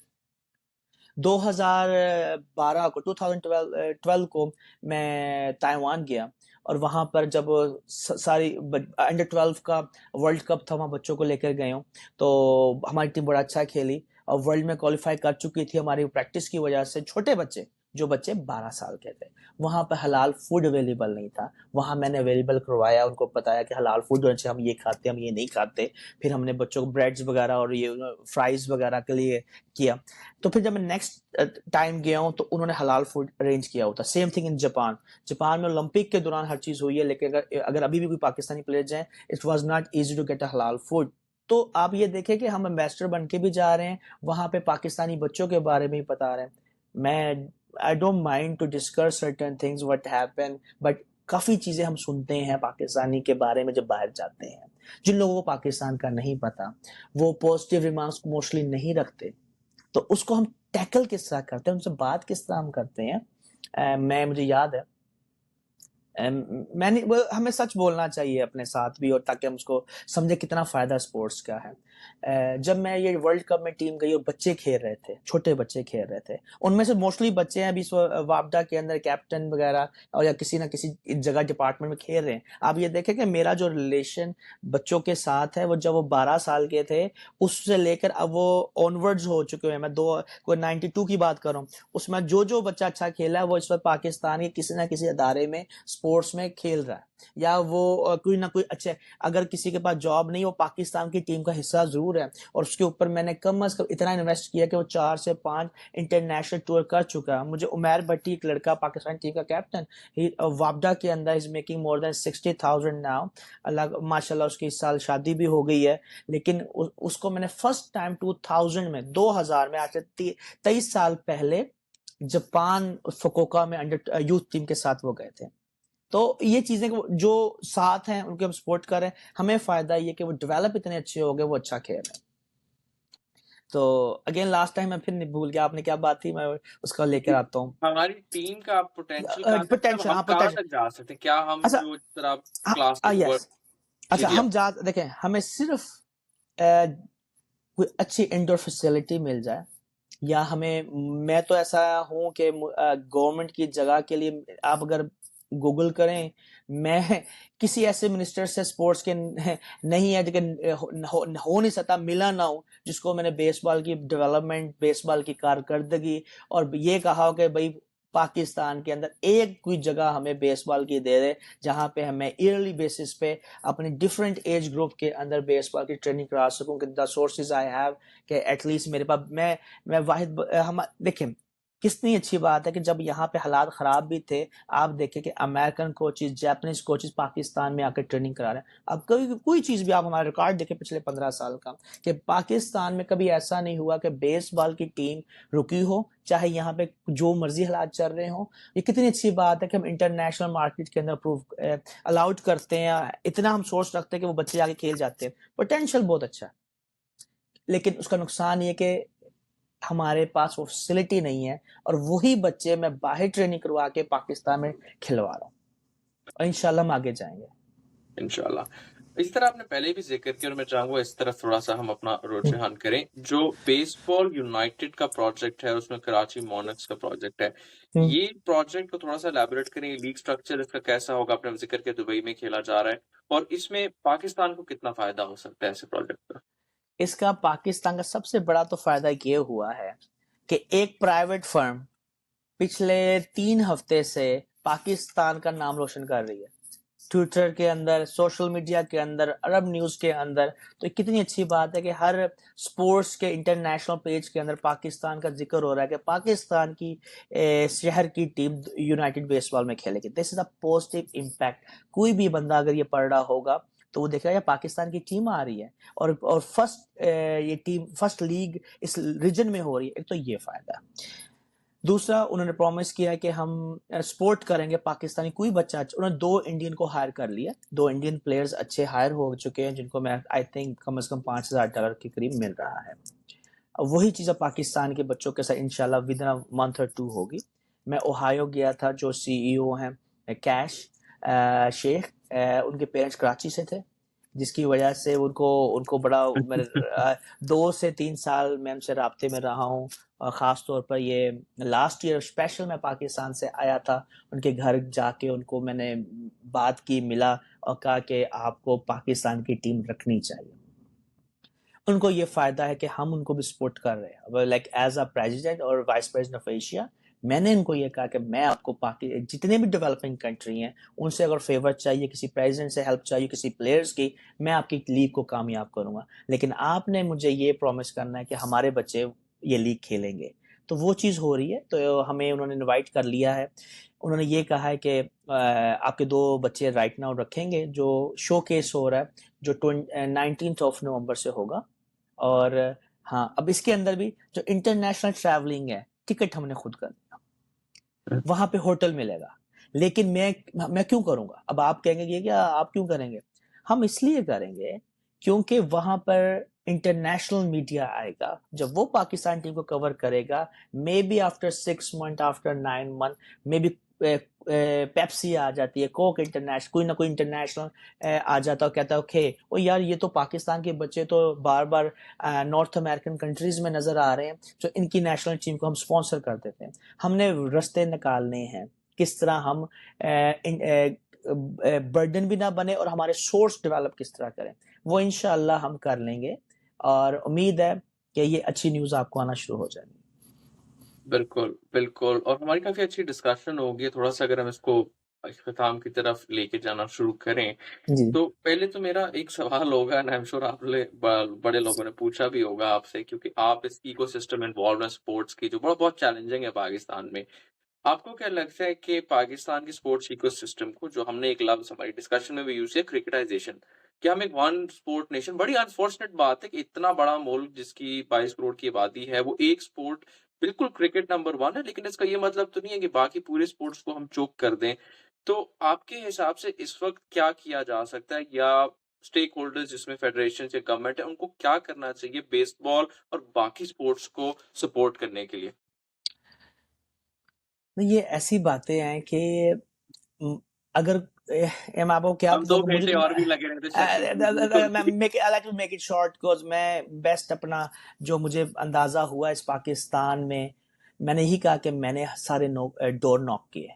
Speaker 2: 2012 को, 2012 को मैं ताइवान गया, और वहां पर जब सारी अंडर 12 का वर्ल्ड कप था, वहां बच्चों को लेकर गए हूँ, तो हमारी टीम बड़ा अच्छा खेली और वर्ल्ड में क्वालिफाई कर चुकी थी हमारी प्रैक्टिस की वजह से। छोटे बच्चे, जो बच्चे 12 साल के थे, वहां पर हलाल फूड अवेलेबल नहीं था, वहां मैंने अवेलेबल करवाया, उनको बताया कि हलाल फूड होने से हम ये खाते, हम ये नहीं खाते। फिर हमने बच्चों को ब्रेड्स वगैरह और ये फ्राइज वगैरह के लिए किया। तो फिर जब मैं नेक्स्ट टाइम गया हूँ तो उन्होंने हलाल फूड अरेंज किया होता। Same thing in Japan. Japan में ओलंपिक के दौरान हर चीज हुई है, लेकिन अगर अभी भी कोई पाकिस्तानी प्लेयर्स हैं, it was not easy to get a halal food. तो आप ये देखें कि हम एम्बेसडर बन के भी जा रहे हैं, वहां पे पाकिस्तानी बच्चों के बारे में ही बता रहे हैं। मैं I don't mind to discuss certain things what happen, but काफी चीजें हम सुनते हैं पाकिस्तानी के बारे में जब बाहर जाते हैं। जिन लोगों को पाकिस्तान का नहीं पता, वो पॉजिटिव रिमार्क्स मोस्टली नहीं रखते, तो उसको हम टैकल किस तरह करते हैं, उनसे बात किस तरह हम करते हैं। मुझे याद है, हमें सच बोलना चाहिए अपने साथ भी, और ताकि हम उसको समझे कितना फायदा स्पोर्ट्स का है। जब मैं ये वर्ल्ड कप में टीम गई और बच्चे खेल रहे थे, छोटे बच्चे खेल रहे थे, उनमें से मोस्टली बच्चे हैं अभी वापडा के अंदर कैप्टन वगैरह, और या किसी ना किसी जगह डिपार्टमेंट में खेल रहे हैं। आप ये देखें कि मेरा जो रिलेशन बच्चों के साथ है, वो जब वो 12 साल के थे उससे लेकर अब वो ऑनवर्ड्स हो चुके हैं। मैं कोई 92 की बात कर रहा हूँ, उसमें जो जो बच्चा अच्छा खेला है वो इस वक्त पाकिस्तान के किसी ना किसी अदारे में स्पोर्ट्स में खेल रहा है, या वो कोई ना कोई अच्छे, अगर किसी के पास जॉब नहीं, वो पाकिस्तान की टीम का हिस्सा जरूर है। और उसके ऊपर मैंने कम अज कम इतना इन्वेस्ट किया कि वो 4 से 5 इंटरनेशनल टूर कर चुका है। मुझे उमैर भट्टी, एक लड़का पाकिस्तान टीम का कैप्टन, वापडा के अंदर is making more than 60,000 now. अल्लाह माशाल्लाह, उसकी इस साल शादी भी हो गई है। लेकिन उसको मैंने फर्स्ट टाइम 2000 में, आज से 23 साल पहले, जापान फुकुओका में अंडर यूथ टीम के साथ वो गए थे। तो ये चीजें जो साथ हैं उनके हम सपोर्ट कर रहे हैं, हमें फायदा ये कि वो डेवलप इतने अच्छे हो गए, वो अच्छा खेल रहे हैं। तो अगेन लास्ट टाइम मैं फिर नहीं भूल गया आपने क्या बात थी, मैं उसका लेकर आता हूँ।
Speaker 1: हमारी टीम का पोटेंशियल कहाँ तक, मतलब
Speaker 2: पोटेंशियल,
Speaker 1: हम
Speaker 2: हाँ
Speaker 1: कहाँ
Speaker 2: पोटेंशियल।
Speaker 1: तक जा सकते हैं? क्या हम
Speaker 2: अच्छा,
Speaker 1: जो तरह क्लास के
Speaker 2: यस, अच्छा
Speaker 1: जी
Speaker 2: हम
Speaker 1: आप
Speaker 2: जा देखें, हमें सिर्फ अ, कोई अच्छी इंडोर फैसिलिटी मिल जाए, या हमें, मैं तो ऐसा हूं कि गवर्नमेंट की जगह के लिए आप अगर गूगल करें, मैं किसी ऐसे मिनिस्टर से स्पोर्ट्स के नहीं है, लेकिन हो नहीं सकता, मिला ना हो जिसको मैंने बेसबॉल की डेवलपमेंट, बेसबॉल की कारकर्दगी और ये कहा हो कि भाई पाकिस्तान के अंदर एक कोई जगह हमें बेसबॉल की दे दे, जहां पे हमें ईयरली बेसिस पे अपनी डिफरेंट एज ग्रुप के अंदर बेसबॉल की ट्रेनिंग करा सकूं। कि द सोर्सेज आई हैव, कि एटलीस्ट मेरे पास, मैं वाहिद, हम देखें, कितनी अच्छी बात है कि जब यहाँ पे हालात खराब भी थे, आप देखें कि American coaches, Japanese coaches Pakistan में आकर ट्रेनिंग करा रहे हैं। अब कभी कोई चीज भी, आप हमारा रिकॉर्ड देखें पिछले 15 साल का, कि पाकिस्तान में कभी ऐसा नहीं हुआ कि बेसबॉल की टीम रुकी हो, चाहे यहाँ पे जो मर्जी हालात चल रहे हो। ये कितनी अच्छी बात है कि हम इंटरनेशनल मार्केट के अंदर अप्रूव अलाउड करते हैं, इतना हम सोर्स रखते हैं कि वो बच्चे आगे खेल जाते हैं। पोटेंशियल बहुत अच्छा है, लेकिन उसका नुकसान ये कि हमारे पास वो फैसिलिटी नहीं है, और वही बच्चे मैं बाहर ट्रेनिंग करवा के पाकिस्तान में खिलवा रहा हूँ, और इंशाल्लाह हम आगे जाएंगे।
Speaker 1: इंशाल्लाह। इस तरह आपने पहले भी जिक्र किया और मैं चाहूंगा इस तरफ थोड़ा सा हम अपना रुझान करें। जो बेसबॉल यूनाइटेड का प्रोजेक्ट है, उसमें कराची मोनक्स का प्रोजेक्ट है, ये प्रोजेक्ट को थोड़ा सा एलैबोरेट करें। लीग स्ट्रक्चर इसका कैसा होगा? आपने जिक्र किया दुबई में खेला जा रहा है, और इसमें पाकिस्तान को कितना फायदा हो सकता है ऐसे प्रोजेक्ट का?
Speaker 2: इसका पाकिस्तान का सबसे बड़ा तो फायदा ये हुआ है कि एक प्राइवेट फर्म पिछले 3 हफ्ते से पाकिस्तान का नाम रोशन कर रही है, ट्विटर के अंदर, सोशल मीडिया के अंदर, अरब न्यूज के अंदर। तो कितनी अच्छी बात है कि हर स्पोर्ट्स के इंटरनेशनल पेज के अंदर पाकिस्तान का जिक्र हो रहा है कि पाकिस्तान की शहर की टीम यूनाइटेड बेसबॉल में खेलेगी। This is a positive impact. कोई भी बंदा अगर ये पढ़ रहा होगा तो वो देखेगा पाकिस्तान की टीम आ रही है, और फर्स्ट ये टीम फर्स्ट लीग इस रीजन में हो रही है। एक तो ये फायदा। दूसरा, उन्होंने प्रॉमिस किया कि हम सपोर्ट करेंगे पाकिस्तानी कोई बच्चा। उन्होंने 2 इंडियन को हायर कर लिया, 2 इंडियन प्लेयर्स अच्छे हायर हो चुके हैं, जिनको मैं आई थिंक कम से कम $5,000 के करीब मिल रहा है। अब वही चीज़ पाकिस्तान के बच्चों के साथ इंशाल्लाह विद इन अ मंथ और 2 होगी। मैं ओहायो गया था, जो CEO हैं कैश शेख, उनके पेरेंट्स कराची से थे, जिसकी वजह से उनको उनको बड़ा मेरे 2 से 3 साल मैं उनसे राब्ते में रहा हूँ। और ख़ास तौर पर ये लास्ट ईयर स्पेशल मैं पाकिस्तान से आया था, उनके घर जाके उनको मैंने बात की, मिला, और कहा कि आपको पाकिस्तान की टीम रखनी चाहिए। उनको ये फ़ायदा है कि हम उनको भी सपोर्ट कर रहे हैं, लाइक एज अ प्रेसिडेंट और वाइस प्रेसिडेंट ऑफ एशिया। मैंने इनको ये कहा कि मैं आपको जितने भी डेवलपिंग कंट्री हैं, उनसे अगर फेवर चाहिए, किसी प्रेसिडेंट से हेल्प चाहिए, किसी प्लेयर्स की, मैं आपकी लीग को कामयाब करूंगा, लेकिन आपने मुझे ये प्रॉमिस करना है कि हमारे बच्चे ये लीग खेलेंगे। तो वो चीज़ हो रही है। तो हमें उन्होंने इनवाइट कर लिया है। उन्होंने ये कहा है कि आपके 2 बच्चे राइट नाउ रखेंगे, जो शो केस हो रहा है, जो 19 नवंबर से होगा। और हाँ, अब इसके अंदर भी जो इंटरनेशनल ट्रैवलिंग है, टिकट हमने खुद कर दिया, वहां पे होटल मिलेगा। लेकिन मैं क्यों करूंगा? अब आप कहेंगे ये क्या, आप क्यों करेंगे? हम इसलिए करेंगे क्योंकि वहां पर इंटरनेशनल मीडिया आएगा, जब वो पाकिस्तान टीम को कवर करेगा, may be after 6 month, after 9 month, may be Pepsi आ जाती है, कोक इंटरनेशनल, कोई ना कोई इंटरनेशनल आ जाता है, कहता है ओके, ओ यार ये तो पाकिस्तान के बच्चे तो बार बार नॉर्थ अमेरिकन कंट्रीज में नजर आ रहे हैं, तो इनकी नेशनल टीम को हम स्पॉन्सर कर देते हैं। हमने रास्ते निकालने हैं किस तरह हम बर्डन भी ना बने, और हमारे सोर्स डेवलप किस तरह करें, वो इंशाल्लाह हम कर लेंगे। और उम्मीद है कि ये अच्छी न्यूज़ आपको आना शुरू हो जाएगी।
Speaker 1: बिल्कुल, बिल्कुल, और हमारी काफ़ी अच्छी डिस्कशन होगी। थोड़ा-सा अगर हम इसको इख्तिताम की तरफ लेके जाना शुरू करें,
Speaker 2: जी।
Speaker 1: तो पहले तो मेरा एक सवाल होगा, एंड आई एम श्योर आपने बड़े लोगों ने पूछा भी होगा आपसे, क्योंकि आप इस इकोसिस्टम में इन्वॉल्व हैं स्पोर्ट्स की, जो बहुत चैलेंजिंग है पाकिस्तान में। आपको क्या लगता है कि पाकिस्तान की स्पोर्ट्स इकोसिस्टम को, जो हमने एक लफ्ज़ हमारी डिस्कशन में भी यूज़ किया, क्रिकेटाइज़ेशन, क्या हम एक वन स्पोर्ट नेशन, बड़ी अनफॉर्चुनेट बात है कि इतना बड़ा मुल्क जिसकी 22 करोड़ की आबादी है, वो एक स्पोर्ट बिल्कुल क्रिकेट नंबर 1 है, लेकिन इसका ये मतलब तो नहीं है कि बाकी पूरे स्पोर्ट्स को हम चोक कर दें। तो आपके हिसाब से इस वक़्त क्या किया जा सकता है, या स्टेक होल्डर्स जिसमें फेडरेशन या गवर्नमेंट है, उनको क्या करना चाहिए बेसबॉल और बाकी स्पोर्ट्स को सपोर्ट करने के लिए?
Speaker 2: ये ऐसी बातें हैं कि उम, अगर मैं आपको क्या
Speaker 1: हम 2
Speaker 2: बताऊँ, मुझे
Speaker 1: घंटे
Speaker 2: तो
Speaker 1: और भी लगे रहते सेशन में, बिल्कुल
Speaker 2: मैं
Speaker 1: भी।
Speaker 2: Make I like to make it short, because मैं बेस्ट अपना जो मुझे अंदाज़ा हुआ इस पाकिस्तान में, मैंने यही कहा कि मैंने सारे डोर नॉक किए,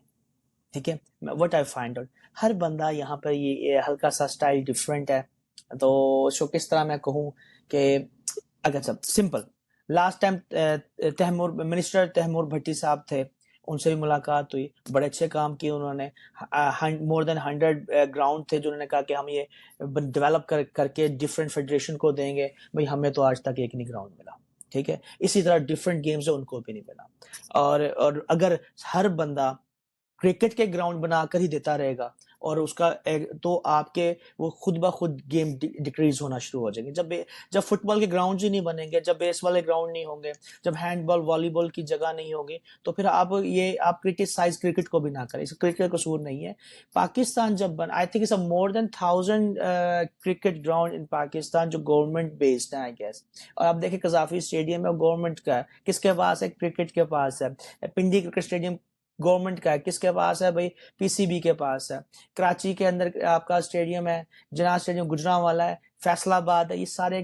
Speaker 2: ठीक है? व्हाट आई फाइंड आउट, हर बंदा यहाँ पर ये हल्का सा स्टाइल डिफरेंट है। तो उसको किस तरह मैं कहूँ कि अगर सब simple, last time Taimur minister Taimur Bhatti साहब थे, उनसे भी मुलाकात हुई, बड़े अच्छे काम किए उन्होंने। मोर देन 100 ग्राउंड थे जो उन्होंने कहा कि हम ये डेवलप करके डिफरेंट फेडरेशन को देंगे। भाई हमें तो आज तक एक नहीं ग्राउंड मिला। ठीक है, इसी तरह डिफरेंट गेम्स है उनको भी नहीं मिला। और अगर हर बंदा क्रिकेट के ग्राउंड बनाकर ही देता रहेगा और उसका तो आपके वो खुद ब खुद गेम डिक्रीज होना शुरू हो जाएंगे। जब फुटबॉल के ग्राउंड ही नहीं बनेंगे, जब बेस वाले ग्राउंड नहीं होंगे, जब हैंडबॉल वॉलीबॉल की जगह नहीं होगी, तो फिर आप क्रिटिसाइज क्रिकेट को भी ना करें, इस क्रिकेट का कसूर नहीं है। पाकिस्तान जब बन I think it's more than 1000 cricket ground in Pakistan जो गवर्नमेंट बेस्ड है आई गेस। और आप देखें कजाफी स्टेडियम है गवर्नमेंट का है, किसके पास है? क्रिकेट के पास है। पिंडी क्रिकेट स्टेडियम गवर्नमेंट का है, किसके पास है भाई? पीसीबी के पास है। कराची के अंदर आपका स्टेडियम है, जना स्टेडियम गुजरांवाला है, फैसलाबाद है, ये सारे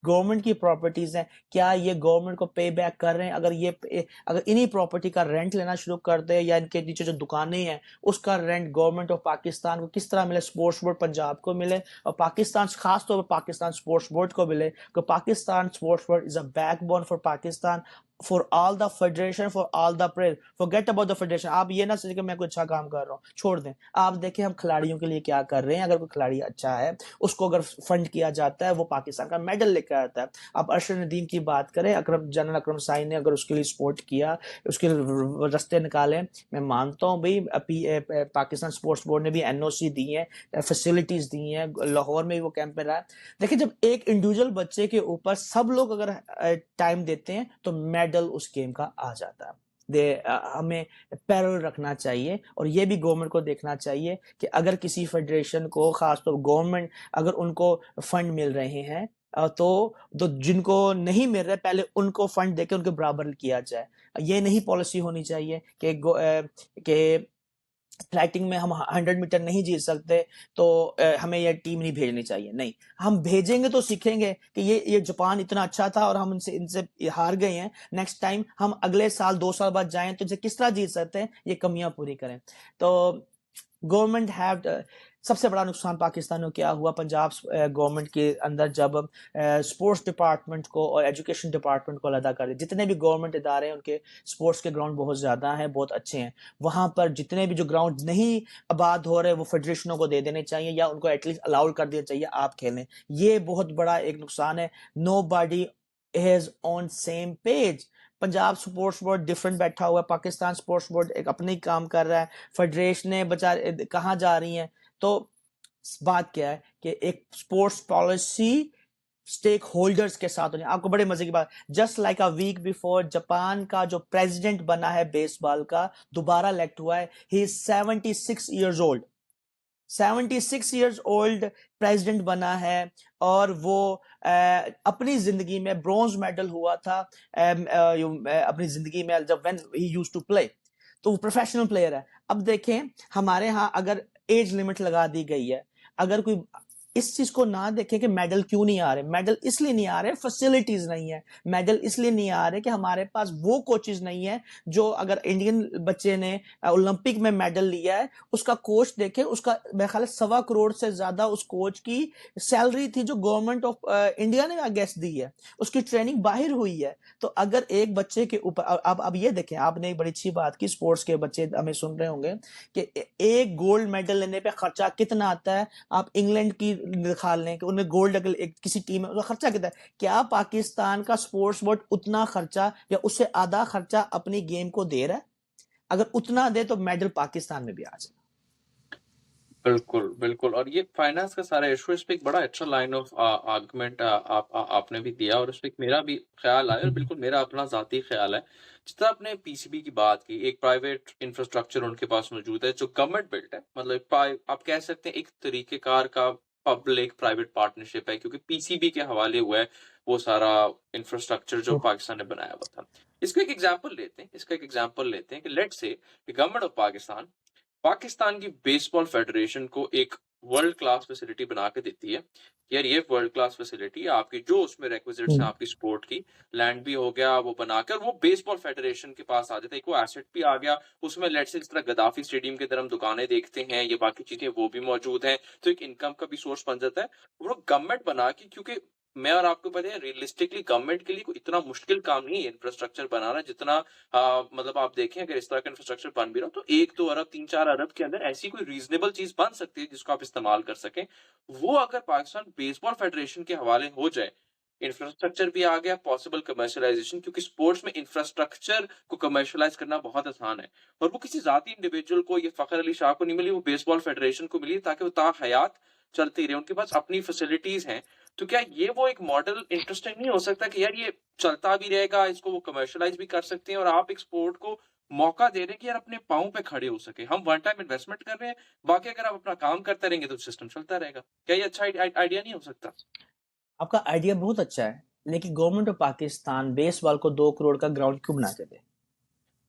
Speaker 2: गवर्नमेंट की प्रॉपर्टीज हैं। क्या ये गवर्नमेंट को पे बैक कर रहे हैं? अगर इन्हीं प्रॉपर्टी का रेंट लेना शुरू कर दे, या इनके नीचे जो दुकानें हैं उसका रेंट गवर्नमेंट ऑफ पाकिस्तान को किस तरह मिले? स्पोर्ट्स बोर्ड पंजाब को मिले, और पाकिस्तान खास तौर पर पाकिस्तान स्पोर्ट्स बोर्ड को मिले, क्योंकि Pakistan sports board is a backbone for Pakistan, for all the federation, for all the player. Forget about the federation. आप ये ना सोचिए कि मैं कोई अच्छा काम कर रहा हूँ, छोड़ दें। आप देखें हम खिलाड़ियों के लिए क्या कर रहे हैं। अगर कोई खिलाड़ी अच्छा है, उसको अगर फंड किया जाता है, वो पाकिस्तान का मेडल लेकर आता है। आप अरशद नदीम की बात करें, जनरल अकरम साई ने अगर उसके लिए सपोर्ट किया, उसके रास्ते निकाले, मैं मानता हूँ भाई। पाकिस्तान स्पोर्ट्स बोर्ड ने भी एनओसी दी है, फैसिलिटीज दी हैं, लाहौर में भी वो कैंप में रहा है। देखिए, जब एक इंडिविजुअल बच्चे के ऊपर सब लोग अगर टाइम देते हैं तो मेडल उस गेम का आ जाता है। हमें पैरेलल रखना चाहिए, और ये भी गवर्नमेंट को देखना चाहिए कि अगर किसी फेडरेशन को, खासतौर गवर्नमेंट, अगर उनको फंड मिल रहे हैं, तो जिनको नहीं मिल रहे पहले उनको फंड देके उनके बराबर किया जाए। ये नहीं पॉलिसी होनी चाहिए कि फ्लाइटिंग में हम 100 मीटर नहीं जीत सकते तो हमें ये टीम नहीं भेजनी चाहिए। नहीं, हम भेजेंगे तो सीखेंगे कि ये जापान इतना अच्छा था और हम इनसे हार गए हैं। नेक्स्ट टाइम हम अगले साल 2 साल बाद जाएं तो इनसे किस तरह जीत सकते हैं, ये कमियां पूरी करें। तो गवर्नमेंट हैव सबसे बड़ा नुकसान पाकिस्तान में क्या हुआ? पंजाब गवर्नमेंट के अंदर जब स्पोर्ट्स डिपार्टमेंट को और एजुकेशन डिपार्टमेंट को अलग कर दिया। जितने भी गवर्नमेंट इदारे हैं उनके स्पोर्ट्स के ग्राउंड बहुत ज़्यादा हैं, बहुत अच्छे हैं। वहाँ पर जितने भी जो ग्राउंड नहीं आबाद हो रहे वो फेडरेशनों को दे देने चाहिए, या उनको एटलीस्ट अलाउ कर देना चाहिए आप खेलें। ये बहुत बड़ा एक नुकसान है। Nobody is on same page. Punjab sports board different बैठा हुआ है, पाकिस्तान स्पोर्ट्स बोर्ड एक अपने ही काम कर रहा है, फेडरेशनें बेचारे कहाँ जा रही हैं। तो बात क्या है कि एक स्पोर्ट्स पॉलिसी स्टेक होल्डर्स के साथ होनी। आपको बड़े मजे की बात, just like a week before, Japan का जो प्रेसिडेंट बना है बेसबॉल का, दोबारा इलेक्ट हुआ है। He is 76 years old, 76 years old president बना है, और वो अपनी जिंदगी में ब्रॉन्ज मेडल हुआ था अपनी जिंदगी में जब when he used to play. तो वो प्रोफेशनल प्लेयर है। अब देखें, हमारे यहाँ अगर एज लिमिट लगा दी गई है, अगर कोई इस चीज को ना देखें कि मेडल क्यों नहीं आ रहे। मेडल इसलिए नहीं आ रहे, फैसिलिटीज नहीं है। मेडल इसलिए नहीं आ रहे कि हमारे पास वो कोचेज नहीं है जो, अगर इंडियन बच्चे ने ओलंपिक में मेडल लिया है, उसका कोच देखे, उसका मेरे ख्याल 1.25 करोड़ से ज्यादा उस कोच की सैलरी थी जो गवर्नमेंट ऑफ इंडिया ने गैस दी है। उसकी ट्रेनिंग बाहर हुई है। तो अगर एक बच्चे के ऊपर, अब ये देखें, आपने एक बड़ी अच्छी बात की, स्पोर्ट्स के बच्चे हमें सुन रहे होंगे कि एक गोल्ड मेडल लेने पे खर्चा कितना आता है। आप इंग्लैंड की निकाल लें कि उन्हें गोल्ड अगर एक किसी टीम में, उसका खर्चा कितना है। क्या पाकिस्तान का स्पोर्ट्स बोर्ड उतना खर्चा या उससे आधा खर्चा अपनी गेम को दे रहा है? अगर उतना दे तो मेडल पाकिस्तान में भी आ जाए।
Speaker 1: बिल्कुल बिल्कुल। और ये फाइनेंस का सारा इशू, इस पे एक बड़ा अच्छा लाइन ऑफ आर्गुमेंट आपने भी दिया, और इस पे मेरा भी ख्याल आया, और बिल्कुल मेरा अपना जाती ख्याल है। जिस तरह आपने पीसीबी की बात की, एक प्राइवेट इंफ्रास्ट्रक्चर उनके पास मौजूद है जो गवर्नमेंट बिल्ट है, मतलब आप कह सकते हैं एक तरीकेकार का पब्लिक प्राइवेट पार्टनरशिप है, क्योंकि पीसीबी के हवाले हुआ है वो सारा इंफ्रास्ट्रक्चर जो पाकिस्तान ने बनाया हुआ था। इसका एक एग्जाम्पल लेते हैं कि let's say government of Pakistan की बेसबॉल फेडरेशन को एक वर्ल्ड क्लास फैसिलिटी बना के देती है। यार ये वर्ल्ड क्लास फैसिलिटी आपकी जो उसमें रिक्विजिट्स हैं आपकी स्पोर्ट की, लैंड भी हो गया वो बनाकर, वो बेसबॉल फेडरेशन के पास आ जाता है, एक वो एसेट भी आ गया उसमें। लेट्स से जिस तरह गद्दाफी स्टेडियम के अंदर हम दुकानें देखते हैं, ये बाकी चीजें वो भी मौजूद हैं, तो एक इनकम का भी सोर्स बन जाता है। वो गवर्नमेंट बना के, क्योंकि मैं और आपको पता है रियलिस्टिकली गवर्नमेंट के लिए कोई इतना मुश्किल काम नहीं है इंफ्रास्ट्रक्चर बनाना, जितना मतलब आप देखें अगर इस तरह का इंफ्रास्ट्रक्चर बन भी रहा हो तो 1-2 अरब 3-4 अरब के अंदर ऐसी कोई रीजनेबल चीज बन सकती है जिसको आप इस्तेमाल कर सकें। वो अगर पाकिस्तान बेसबॉल फेडरेशन के हवाले हो जाए इंफ्रास्ट्रक्चर भी आ गया, पॉसिबल कमर्शियलाइजेशन, क्योंकि स्पोर्ट्स में इंफ्रास्ट्रक्चर को कमर्शियलाइज करना बहुत आसान है। और वो किसी जाती इंडिविजुअल को, ये फ़खर अली शाह को नहीं मिली, वो बेसबॉल फेडरेशन को मिली ताकि वो ताहयात चलती रहे। उनके पास अपनी फैसिलिटीज़ हैं। तो क्या ये वो एक मॉडल इंटरेस्टिंग नहीं हो सकता कि यार ये चलता भी रहेगा, इसको वो कमर्शियलाइज़ भी कर सकते हैं और आप एक स्पोर्ट को मौका दे रहे हैं कि यार अपने पाँव पे खड़े हो सके। हम वन टाइम इन्वेस्टमेंट कर रहे हैं, बाकी अगर आप अपना काम करते रहेंगे तो सिस्टम चलता रहेगा। क्या ये अच्छा आइडिया नहीं हो सकता?
Speaker 2: आपका आइडिया बहुत अच्छा है, लेकिन गवर्नमेंट ऑफ पाकिस्तान बेसबॉल को 2 करोड़ का ग्राउंड क्यों बना के दे?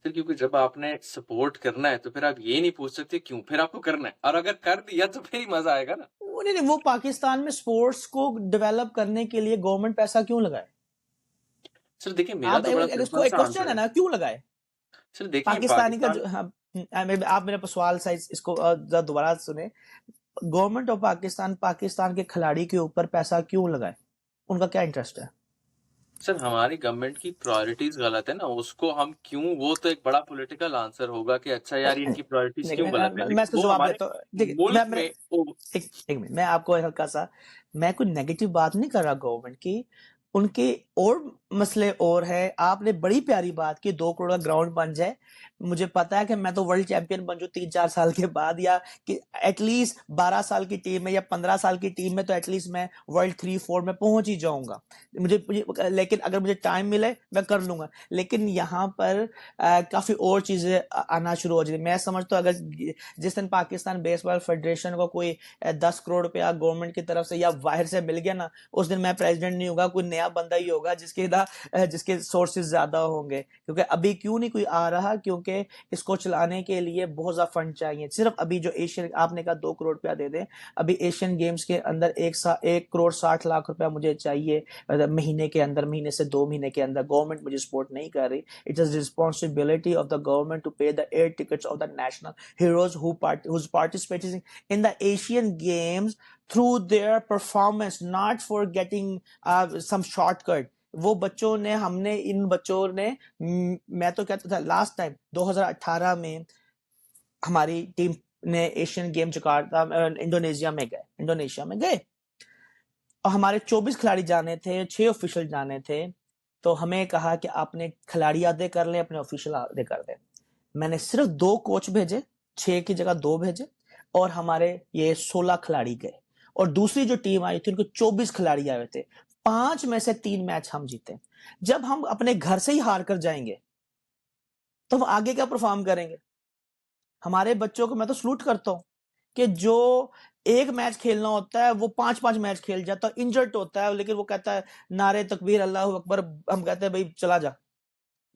Speaker 1: फिर क्योंकि जब आपने सपोर्ट करना है तो फिर आप ये नहीं पूछ सकते क्यों, फिर आपको करना है, और अगर कर दिया तो फिर ही मजा आएगा ना।
Speaker 2: वो नहीं नहीं, वो पाकिस्तान में स्पोर्ट्स को डेवलप करने के लिए गवर्नमेंट पैसा क्यों लगाए?
Speaker 1: सर देखिए, मेरा
Speaker 2: आप
Speaker 1: तो बड़ा
Speaker 2: इसको
Speaker 1: सिंपल
Speaker 2: एक
Speaker 1: सा
Speaker 2: क्वेश्चन
Speaker 1: आंसर
Speaker 2: है
Speaker 1: है।
Speaker 2: ना, क्यों लगाए?
Speaker 1: सर देखिए,
Speaker 2: पाकिस्तानी का
Speaker 1: पाकिस्तान,
Speaker 2: जो हाँ, आप मेरा सवाल साइज इसको जरा दोबारा सुने। गवर्नमेंट ऑफ पाकिस्तान पाकिस्तान के खिलाड़ी के ऊपर पैसा क्यों लगाए? उनका क्या इंटरेस्ट है?
Speaker 1: सर हमारी गवर्नमेंट की प्रायोरिटीज गलत है ना, उसको हम क्यों, वो तो एक बड़ा पॉलिटिकल आंसर होगा कि अच्छा यार
Speaker 2: नहीं,
Speaker 1: इनकी प्रायोरिटीज
Speaker 2: नहीं,
Speaker 1: क्यों गलत है,
Speaker 2: मैं
Speaker 1: लेकिन
Speaker 2: इसका
Speaker 1: वो
Speaker 2: जवाब
Speaker 1: हमारे
Speaker 2: देता हूँ। देखिए,
Speaker 1: मुल्क में
Speaker 2: एक मिनट, मैं आपको हल्का सा, मैं कोई नेगेटिव बात नहीं कर रहा गवर्नमेंट की। उनके और मसले और है। आपने बड़ी प्यारी बात की, 2 करोड़ का ग्राउंड बन जाए। मुझे पता है कि मैं तो वर्ल्ड चैंपियन बन जाऊं 3-4 साल के बाद, या कि एटलीस्ट 12 साल की टीम में या 15 साल की टीम में तो एटलीस्ट मैं वर्ल्ड 3-4 में पहुंच ही जाऊंगा। मुझे लेकिन अगर मुझे टाइम मिले मैं कर लूंगा। लेकिन यहाँ पर काफी और चीजें आना शुरू हो जाती। मैं समझता हूँ अगर जिस दिन पाकिस्तान बेसबॉल फेडरेशन को कोई 10 करोड़ रुपया गवर्नमेंट की तरफ से या बाहर से मिल गया ना, उस दिन मैं प्रेसिडेंट नहीं होगा, कोई नया बंदा ही होगा जिसके सोर्सेज ज्यादा होंगे। क्योंकि अभी क्यों नहीं कोई आ रहा? क्योंकि इसको चलाने के लिए बहुत ज्यादा फंड चाहिए। सिर्फ अभी जो एशियन, आपने कहा 2 करोड़ रुपया दे दें, अभी एशियन गेम्स के अंदर 1 करोड़ 60 लाख रुपया मुझे चाहिए महीने के अंदर, महीने से 2 महीने के अंदर। गवर्नमेंट मुझे सपोर्ट नहीं कर रही। It is responsibility of the government to pay the air tickets of the national heroes who's participating in the Asian Games through their performance, not for getting some shortcut. वो बच्चों ने, हमने इन बच्चों ने, मैं तो कहता था लास्ट टाइम 2018 में हमारी टीम ने एशियन गेम जकार्ता इंडोनेशिया में गए और हमारे 24 खिलाड़ी जाने थे, 6 ऑफिशियल जाने थे। तो हमें कहा कि आपने खिलाड़ी आधे कर लें, अपने ऑफिशियल आधे कर दें। मैंने सिर्फ 2 कोच भेजे, 6 की जगह 2 भेजे, और हमारे ये 16 खिलाड़ी गए। और दूसरी जो टीम आई थी उनको 24 खिलाड़ी आए थे। 5 में से 3 मैच हम जीते। जब हम अपने घर से ही हार कर जाएंगे तो हम आगे क्या परफॉर्म करेंगे? हमारे बच्चों को मैं तो सलूट करता हूं कि जो एक मैच खेलना होता है वो 5-5 मैच खेल जाता है, इंजर्ड होता है, लेकिन वो कहता है नारे तकबीर अल्लाह अकबर। हम कहते हैं भाई चला जा।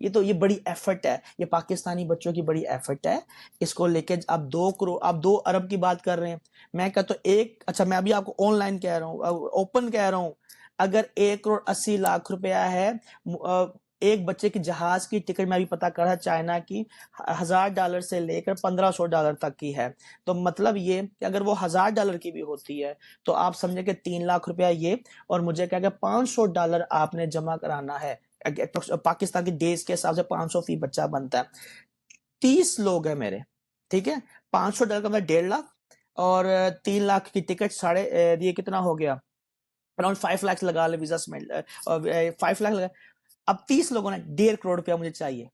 Speaker 2: ये बड़ी एफर्ट है, ये पाकिस्तानी बच्चों की बड़ी एफर्ट है। इसको लेके आप 2 करोड़, आप 2 अरब की बात कर रहे हैं। मैं कहता हूँ एक, अच्छा मैं अभी आपको ऑनलाइन कह रहा हूँ, ओपन कह रहा हूँ, अगर 1 करोड़ 80 लाख रुपया है, एक बच्चे की जहाज की टिकट मैं अभी पता कर रहा, चाइना की $1000 से लेकर $1500 तक की है। तो मतलब ये कि अगर वो $1000 की भी होती है तो आप समझे कि 3 लाख रुपया ये, और मुझे क्या $500 आपने जमा कराना है। पाकिस्तान की डेज के हिसाब से 500 फी बच्चा बनता है। 30 लोग हैं मेरे, ठीक है। $500 का मतलब 1.5 लाख, और 3 लाख की टिकट, साढ़े ये कितना हो गया, अराउंड 5 लाख लगा ले वीजा समेत, 5 लाख लगा। अब 30 लोगों ने 1.5 करोड़ रुपया मुझे चाहिए,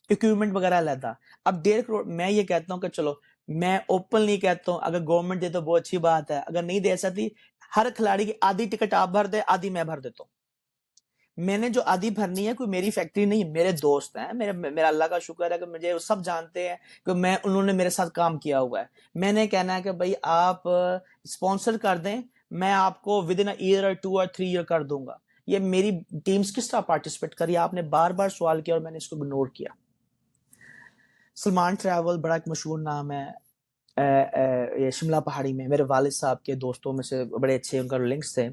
Speaker 2: इक्विपमेंट वगैरह लेता। अब 1.5 करोड़, मैं ये कहता हूँ कि चलो, मैं ओपनली कहता हूँ अगर गवर्नमेंट दे तो बहुत अच्छी बात है, अगर नहीं दे सकती, हर खिलाड़ी की आधी टिकट आप भर दे, आधी मैं भर देता हूँ। मैंने जो आधी भरनी है, कोई मेरी फैक्ट्री नहीं, मेरे दोस्त हैं, मेरा अल्लाह का शुक्र है कि मुझे सब जानते हैं कि मैं, उन्होंने मेरे साथ काम किया हुआ है। मैंने कहना है कि भाई आप स्पॉन्सर कर दें, मैं आपको विद इन ईयर और 2 और 3 ईयर कर दूंगा। ये मेरी टीम्स किस तरह पार्टिसिपेट करी? आपने बार बार सवाल किया और मैंने इसको इग्नोर किया। सलमान ट्रैवल बड़ा एक मशहूर नाम है, ये शिमला पहाड़ी में मेरे वालिद साहब के दोस्तों में से बड़े अच्छे उनका लिंक्स थे।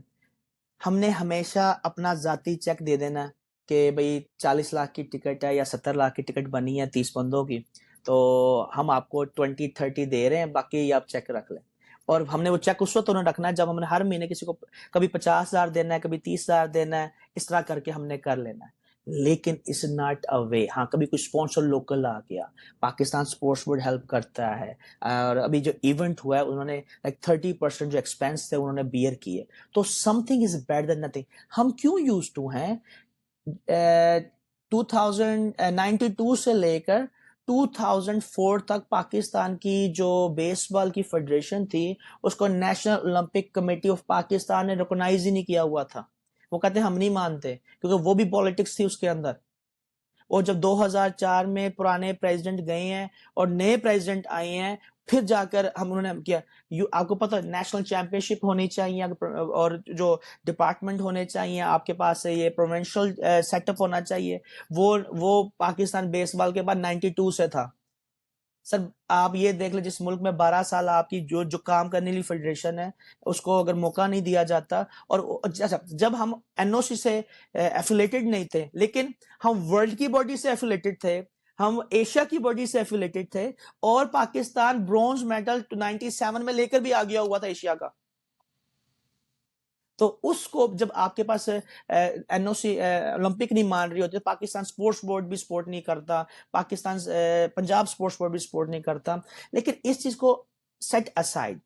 Speaker 2: हमने हमेशा अपना जाती चेक दे देना कि भाई 40 लाख की टिकट है या 70 लाख की टिकट बनी है 30 बंदों की, तो हम आपको 20-30 दे रहे हैं, बाकी आप चेक रख लें। और हमने वो चेक उस वक्त उन्हें रखना है जब हमने हर महीने किसी को कभी 50,000 देना है, कभी 30,000 देना है, इस तरह करके हमने कर लेना है। लेकिन इट्स नॉट अ वे। हाँ, कभी कोई स्पॉन्सर लोकल आ गया, पाकिस्तान स्पोर्ट्स बोर्ड हेल्प करता है। और अभी जो इवेंट हुआ है उन्होंने लाइक 30% जो एक्सपेंस थे उन्होंने बियर किए। तो something is better than nothing. हम क्यों यूज टू हैं 2092 से लेकर 2004 तक पाकिस्तान की जो बेसबॉल की फेडरेशन थी उसको national Olympic committee of Pakistan ने रिकॉग्नाइज ही नहीं किया हुआ था। वो कहते हम नहीं मानते, क्योंकि वो भी पॉलिटिक्स थी उसके अंदर। और जब 2004 में पुराने प्रेसिडेंट गए हैं और नए प्रेसिडेंट आए हैं, फिर जाकर हम उन्होंने किया। आपको पता है नेशनल चैंपियनशिप होनी चाहिए, और जो डिपार्टमेंट होने चाहिए आपके पास है, ये प्रोविंशियल सेटअप होना चाहिए। वो पाकिस्तान बेसबॉल के बाद 92 से था। सर आप ये देख ले, जिस मुल्क में 12 साल आपकी जो जो काम करने वाली फेडरेशन है उसको अगर मौका नहीं दिया जाता। और अच्छा, जब हम एनओसी से एफिलेटेड नहीं थे, लेकिन हम वर्ल्ड की बॉडी से एफिलेटेड थे, हम एशिया की बॉडी से एफिलेटेड थे, और पाकिस्तान ब्रॉन्ज मेडल 97 में लेकर भी आ गया हुआ था एशिया का। तो उसको जब आपके पास एनओसी ओलंपिक नहीं मान रही होती, पाकिस्तान स्पोर्ट्स बोर्ड भी सपोर्ट नहीं करता, पाकिस्तान पंजाब स्पोर्ट्स बोर्ड भी सपोर्ट नहीं करता। लेकिन इस चीज को सेट असाइड,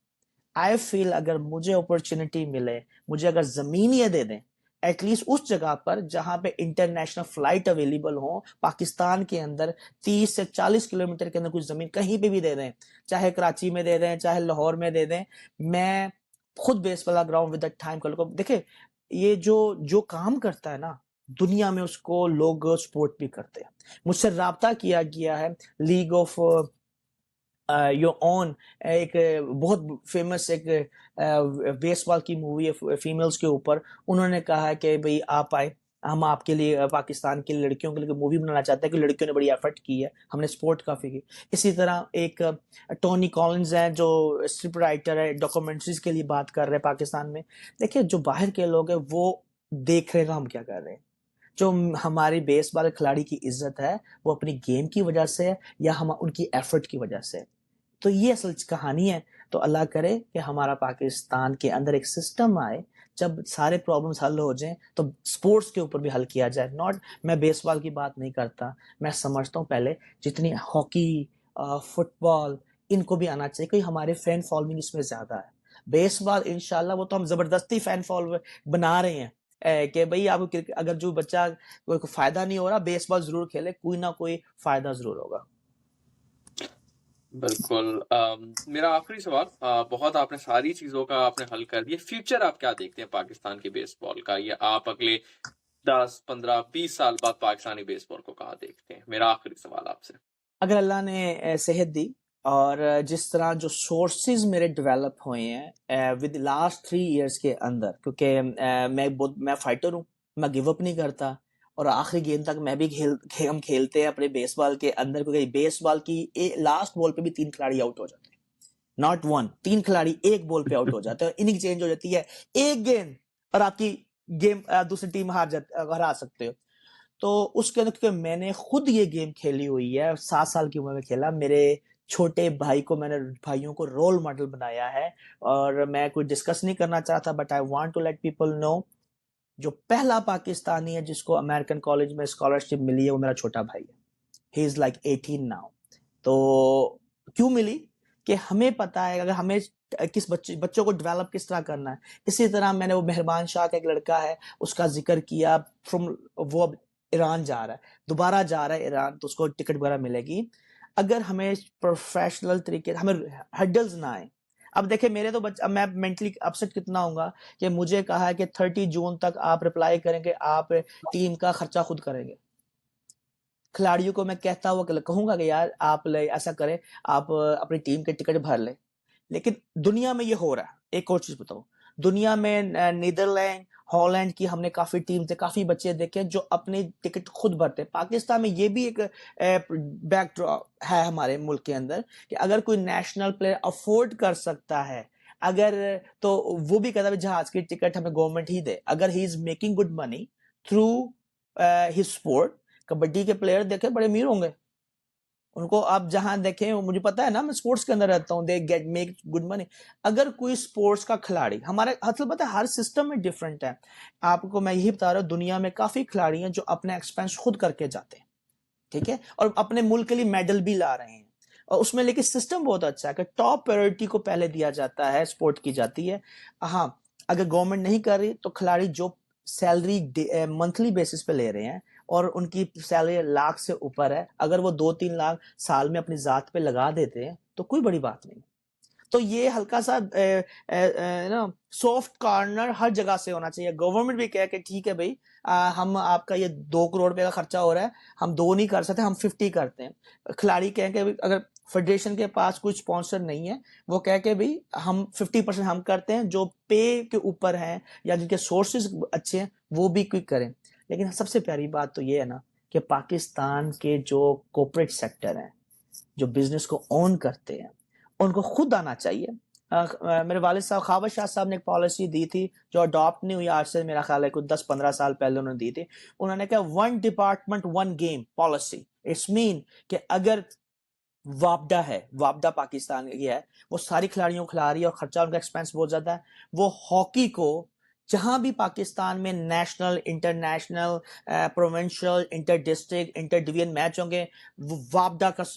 Speaker 2: आई फील अगर मुझे अपॉर्चुनिटी मिले, मुझे अगर जमीन ये दे दें एटलीस्ट उस जगह पर जहां पे इंटरनेशनल फ्लाइट अवेलेबल हो पाकिस्तान के अंदर, 30 से 40 किलोमीटर के अंदर कुछ जमीन कहीं पे भी दे दें, चाहे कराची में दे दें चाहे लाहौर में दे दें, मैं खुद बेस वाला ग्राउंड विद द टाइम कर लूंगा। देखे ये जो जो काम करता है ना दुनिया में, उसको लोग सपोर्ट भी करते हैं। मुझसे राब्ता किया गया है लीग ऑफ योर ओन, एक बहुत फेमस एक बेसबॉल की मूवी है फीमेल्स के ऊपर। उन्होंने कहा है कि भाई आप आए, हम आपके लिए पाकिस्तान की लड़कियों के लिए मूवी बनाना चाहते हैं कि लड़कियों ने बड़ी एफर्ट की है, हमने सपोर्ट काफी की। इसी तरह एक टोनी कॉलिंस है जो स्क्रिप्ट राइटर है, डॉक्यूमेंट्रीज के लिए बात कर रहे हैं पाकिस्तान में। देखिए जो बाहर के लोग हैं वो देख रहे हैं हम क्या कर रहे हैं। जो हमारी बेसबॉल खिलाड़ी की इज्जत है वो अपनी गेम की वजह से है या हम उनकी एफर्ट की वजह से। तो ये असल कहानी है। तो अल्लाह करे कि हमारा पाकिस्तान के अंदर एक सिस्टम आए, जब सारे प्रॉब्लम्स हल हो जाएं तो स्पोर्ट्स के ऊपर भी हल किया जाए। नॉट, मैं बेसबॉल की बात नहीं करता, मैं समझता हूँ पहले जितनी हॉकी फुटबॉल इनको भी आना चाहिए, क्योंकि हमारे फैन फॉलोइंग इसमें ज्यादा है। बेसबॉल इंशाल्लाह वो तो हम जबरदस्ती फैन फॉलो बना रहे हैं कि भाई आपको अगर जो बच्चा कोई को फायदा नहीं हो रहा बेसबॉल जरूर खेले, कोई ना कोई फायदा जरूर होगा।
Speaker 1: बिल्कुल। मेरा आखिरी सवाल, बहुत आपने सारी चीजों का आपने हल कर दिया। फ्यूचर आप क्या देखते हैं पाकिस्तान की बेसबॉल का, या आप अगले 10 15 20 साल बाद पाकिस्तानी बेसबॉल को कहाँ देखते हैं? मेरा आखिरी सवाल आपसे।
Speaker 2: अगर अल्लाह ने सेहत दी और जिस तरह जो सोर्सेज मेरे डेवलप हुए हैं विद लास्ट 3 इयर्स के अंदर, क्योंकि मैं फाइटर हूँ, मैं गिव अप नहीं करता, और आखिरी गेम तक मैं भी हम खेलते हैं अपने बेसबॉल के अंदर, क्योंकि बेसबॉल की लास्ट बॉल पे भी 3 खिलाड़ी आउट हो जाते हैं। नॉट वन, 3 खिलाड़ी एक बॉल पे आउट हो जाते हैं, इनिंग चेंज हो जाती है एक गेंद, और आपकी गेम दूसरी टीम हरा सकते हो। तो उसके अंदर क्योंकि मैंने खुद ये गेम खेली हुई है, 7 साल की उम्र में खेला, मेरे छोटे भाई को मैंने भाइयों को रोल मॉडल बनाया है। और मैं कुछ डिस्कस नहीं करना चाहता, but I want to let people know, जो पहला पाकिस्तानी है जिसको अमेरिकन कॉलेज में स्कॉलरशिप मिली है वो मेरा छोटा भाई है। He is like 18 now. तो क्यों मिली? कि हमें पता है अगर हमें किस बच्चों को डेवलप किस तरह करना है। इसी तरह मैंने वो मेहरबान शाह का एक लड़का है उसका जिक्र किया, फ्रॉम वो अब ईरान जा रहा है, दोबारा जा रहा है ईरान, तो उसको टिकट वगैरह मिलेगी। अगर हमें प्रोफेशनल तरीके हमें हर्डल्स ना आए। अब देखे मेरे तो बच्चा, मैं मेंटली अपसेट कितना होऊंगा कि मुझे कहा है कि 30 जून तक आप रिप्लाई करेंगे, आप टीम का खर्चा खुद करेंगे। खिलाड़ियों को मैं कहता हुआ कहूंगा कि यार आप ऐसा करें, आप अपनी टीम के टिकट भर लें। लेकिन दुनिया में ये हो रहा है। एक और चीज बताऊं, दुनिया में नीदरलैंड, हॉलैंड की हमने काफी टीम थे, काफी बच्चे देखे जो अपने टिकट खुद भरते हैं। पाकिस्तान में ये भी एक बैकड्रॉप है हमारे मुल्क के अंदर कि अगर कोई नेशनल प्लेयर अफोर्ड कर सकता है, अगर, तो वो भी कहता है जहाज की टिकट हमें गवर्नमेंट ही दे, अगर he is making good money through his sport. Kabaddi के प्लेयर देखे बड़े अमीर होंगे, उनको आप जहां देखें, मुझे पता है ना, मैं स्पोर्ट्स के अंदर रहता हूँ, they get make good money. अगर कोई स्पोर्ट्स का खिलाड़ी, हमारे मतलब पता है हर सिस्टम में डिफरेंट है। आपको मैं यही बता रहा हूँ, दुनिया में काफी खिलाड़ी हैं जो अपने एक्सपेंस खुद करके जाते हैं, ठीक है, और अपने मुल्क के लिए मेडल भी ला रहे हैं। और उसमें लेकिन सिस्टम बहुत अच्छा है कि टॉप प्रायोरिटी को पहले दिया जाता है, स्पोर्ट की जाती है। हाँ, अगर गवर्नमेंट नहीं कर रही तो खिलाड़ी जो सैलरी मंथली बेसिस पे ले रहे हैं और उनकी सैलरी लाख से ऊपर है, अगर वो 2-3 लाख साल में अपनी जात पे लगा देते हैं तो कोई बड़ी बात नहीं। तो ये हल्का सा ना सॉफ्ट कॉर्नर हर जगह से होना चाहिए। गवर्नमेंट भी कहे कि ठीक है भाई, हम आपका ये 2 करोड़ रुपए का खर्चा हो रहा है, हम 2 नहीं कर सकते, हम 50 करते हैं। खिलाड़ी कहें कि अगर फेडरेशन के पास कोई स्पॉन्सर नहीं है, वो कह के भाई हम 50% हम करते हैं, जो पे के ऊपर हैं या जिनके सोर्सेज अच्छे हैं वो भी कोई करें। लेकिन सबसे प्यारी बात तो ये है ना कि पाकिस्तान के जो कॉर्पोरेट सेक्टर हैं, जो बिजनेस को ओन करते हैं, उनको खुद आना चाहिए। मेरे वालिद साहब खाबा शाह साहब ने एक पॉलिसी दी थी जो अडॉप्ट नहीं हुई, आज से मेरा ख्याल है कुछ 10-15 साल पहले उन्होंने दी थी। उन्होंने कहा 1 department 1 game policy. It's mean कि अगर वापडा है, वापडा पाकिस्तान की है, वो सारी खिलाड़ियों को खिला रही है और खर्चा उनका एक्सपेंस बहुत ज्यादा है, वो हॉकी को जहां भी पाकिस्तान में national, international, provincial, inter district, inter division match होंगे, वो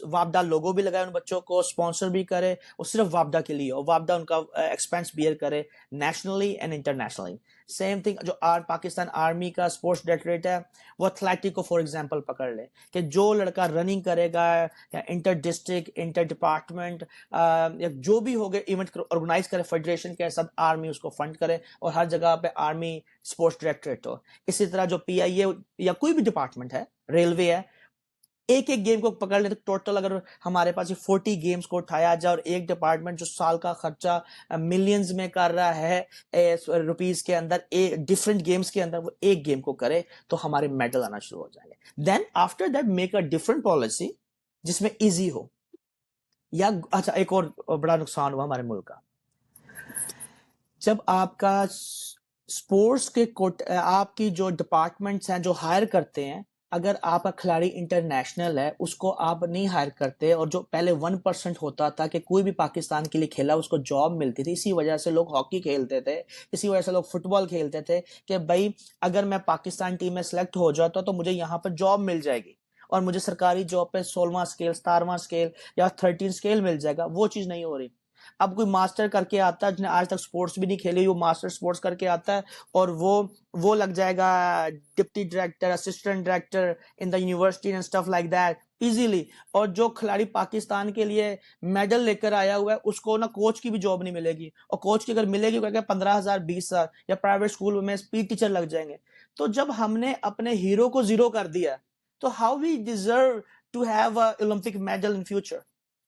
Speaker 2: वापडा लोगो भी लगाए उन बच्चों को, स्पॉन्सर भी करे, और सिर्फ वापडा के लिए, और वापडा उनका एक्सपेंस बियर करे nationally and internationally. Same thing जो पाकिस्तान आर्मी का स्पोर्ट्स डायरेक्टरेट है, वो एथलेटिक को फॉर एग्जांपल पकड़ ले कि जो लड़का रनिंग करेगा या इंटर डिस्ट्रिक्ट, इंटर डिपार्टमेंट, या जो भी हो गए इवेंट ऑर्गेनाइज करे फेडरेशन के, सब आर्मी उसको फंड करे और हर जगह पे आर्मी स्पोर्ट्स डायरेक्टरेट हो। इसी तरह जो पीआईए या कोई भी डिपार्टमेंट है, रेलवे है, एक एक गेम को पकड़ ले तो टोटल अगर हमारे पास 40 गेम्स को उठाया जाए और एक डिपार्टमेंट जो साल का खर्चा मिलियंस में कर रहा है रुपीस के अंदर, एक डिफरेंट गेम्स के अंदर, वो एक गेम को करे तो हमारे मेडल आना शुरू हो जाएंगे। Then after that make a different policy जिसमें इजी हो। या अच्छा, एक और बड़ा नुकसान हुआ हमारे मुल्क का, जब आपका स्पोर्ट्स के कोट, आपकी जो डिपार्टमेंट्स हैं जो हायर करते हैं, अगर आपका खिलाड़ी इंटरनेशनल है उसको आप नहीं हायर करते, और जो पहले 1% होता था कि कोई भी पाकिस्तान के लिए खेला उसको जॉब मिलती थी, इसी वजह से लोग हॉकी खेलते थे, इसी वजह से लोग फुटबॉल खेलते थे कि भाई अगर मैं पाकिस्तान टीम में सेलेक्ट हो जाता तो मुझे यहाँ पर जॉब मिल जाएगी और मुझे सरकारी जॉब पे 16वां स्केल, 17वां स्केल या 13 स्केल मिल जाएगा। वो चीज नहीं हो रही। अब कोई मास्टर करके आता है जिन्हें आज तक स्पोर्ट्स भी नहीं खेली, वो मास्टर स्पोर्ट्स करके आता है और वो लग जाएगा deputy director, assistant director in the university and stuff like that easily. और जो खिलाड़ी पाकिस्तान के लिए मेडल लेकर आया हुआ है उसको ना कोच की भी जॉब नहीं मिलेगी, और कोच की अगर मिलेगी क्या 15,000 20,000, या प्राइवेट स्कूल में पीटी टीचर लग जाएंगे। तो जब हमने अपने हीरो को जीरो कर दिया तो how we deserve to have a Olympic medal in future.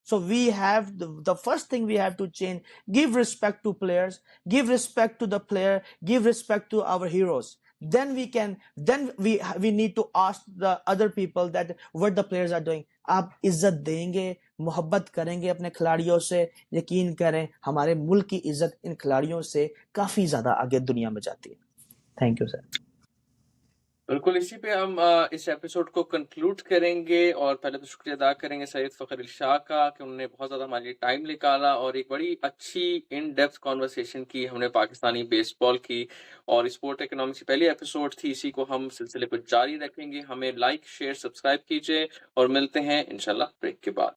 Speaker 2: So we have the first thing we have to change: give respect to players, give respect to the player, give respect to our heroes. Then we need to ask the other people that what the players are doing. आप इज्जत देंगे, मोहब्बत करेंगे अपने खिलाड़ियों से, यकीन करें हमारे मुल्क की इज्जत इन खिलाड़ियों से काफी ज्यादा आगे दुनिया में जाती है। Thank you sir.
Speaker 1: बिल्कुल, इसी पे हम इस एपिसोड को कंक्लूड करेंगे और पहले तो शुक्रिया अदा करेंगे सैयद फ़खर शाह का कि उन्होंने बहुत ज़्यादा हमारे लिए टाइम निकाला और एक बड़ी अच्छी इन डेप्थ कॉन्वर्सेशन की हमने पाकिस्तानी बेसबॉल की। और स्पोर्ट इकोनॉमिक्स की पहली एपिसोड थी, इसी को हम सिलसिले को जारी रखेंगे। हमें लाइक, शेयर, सब्सक्राइब कीजिए और मिलते हैं इंशाल्लाह ब्रेक के बाद।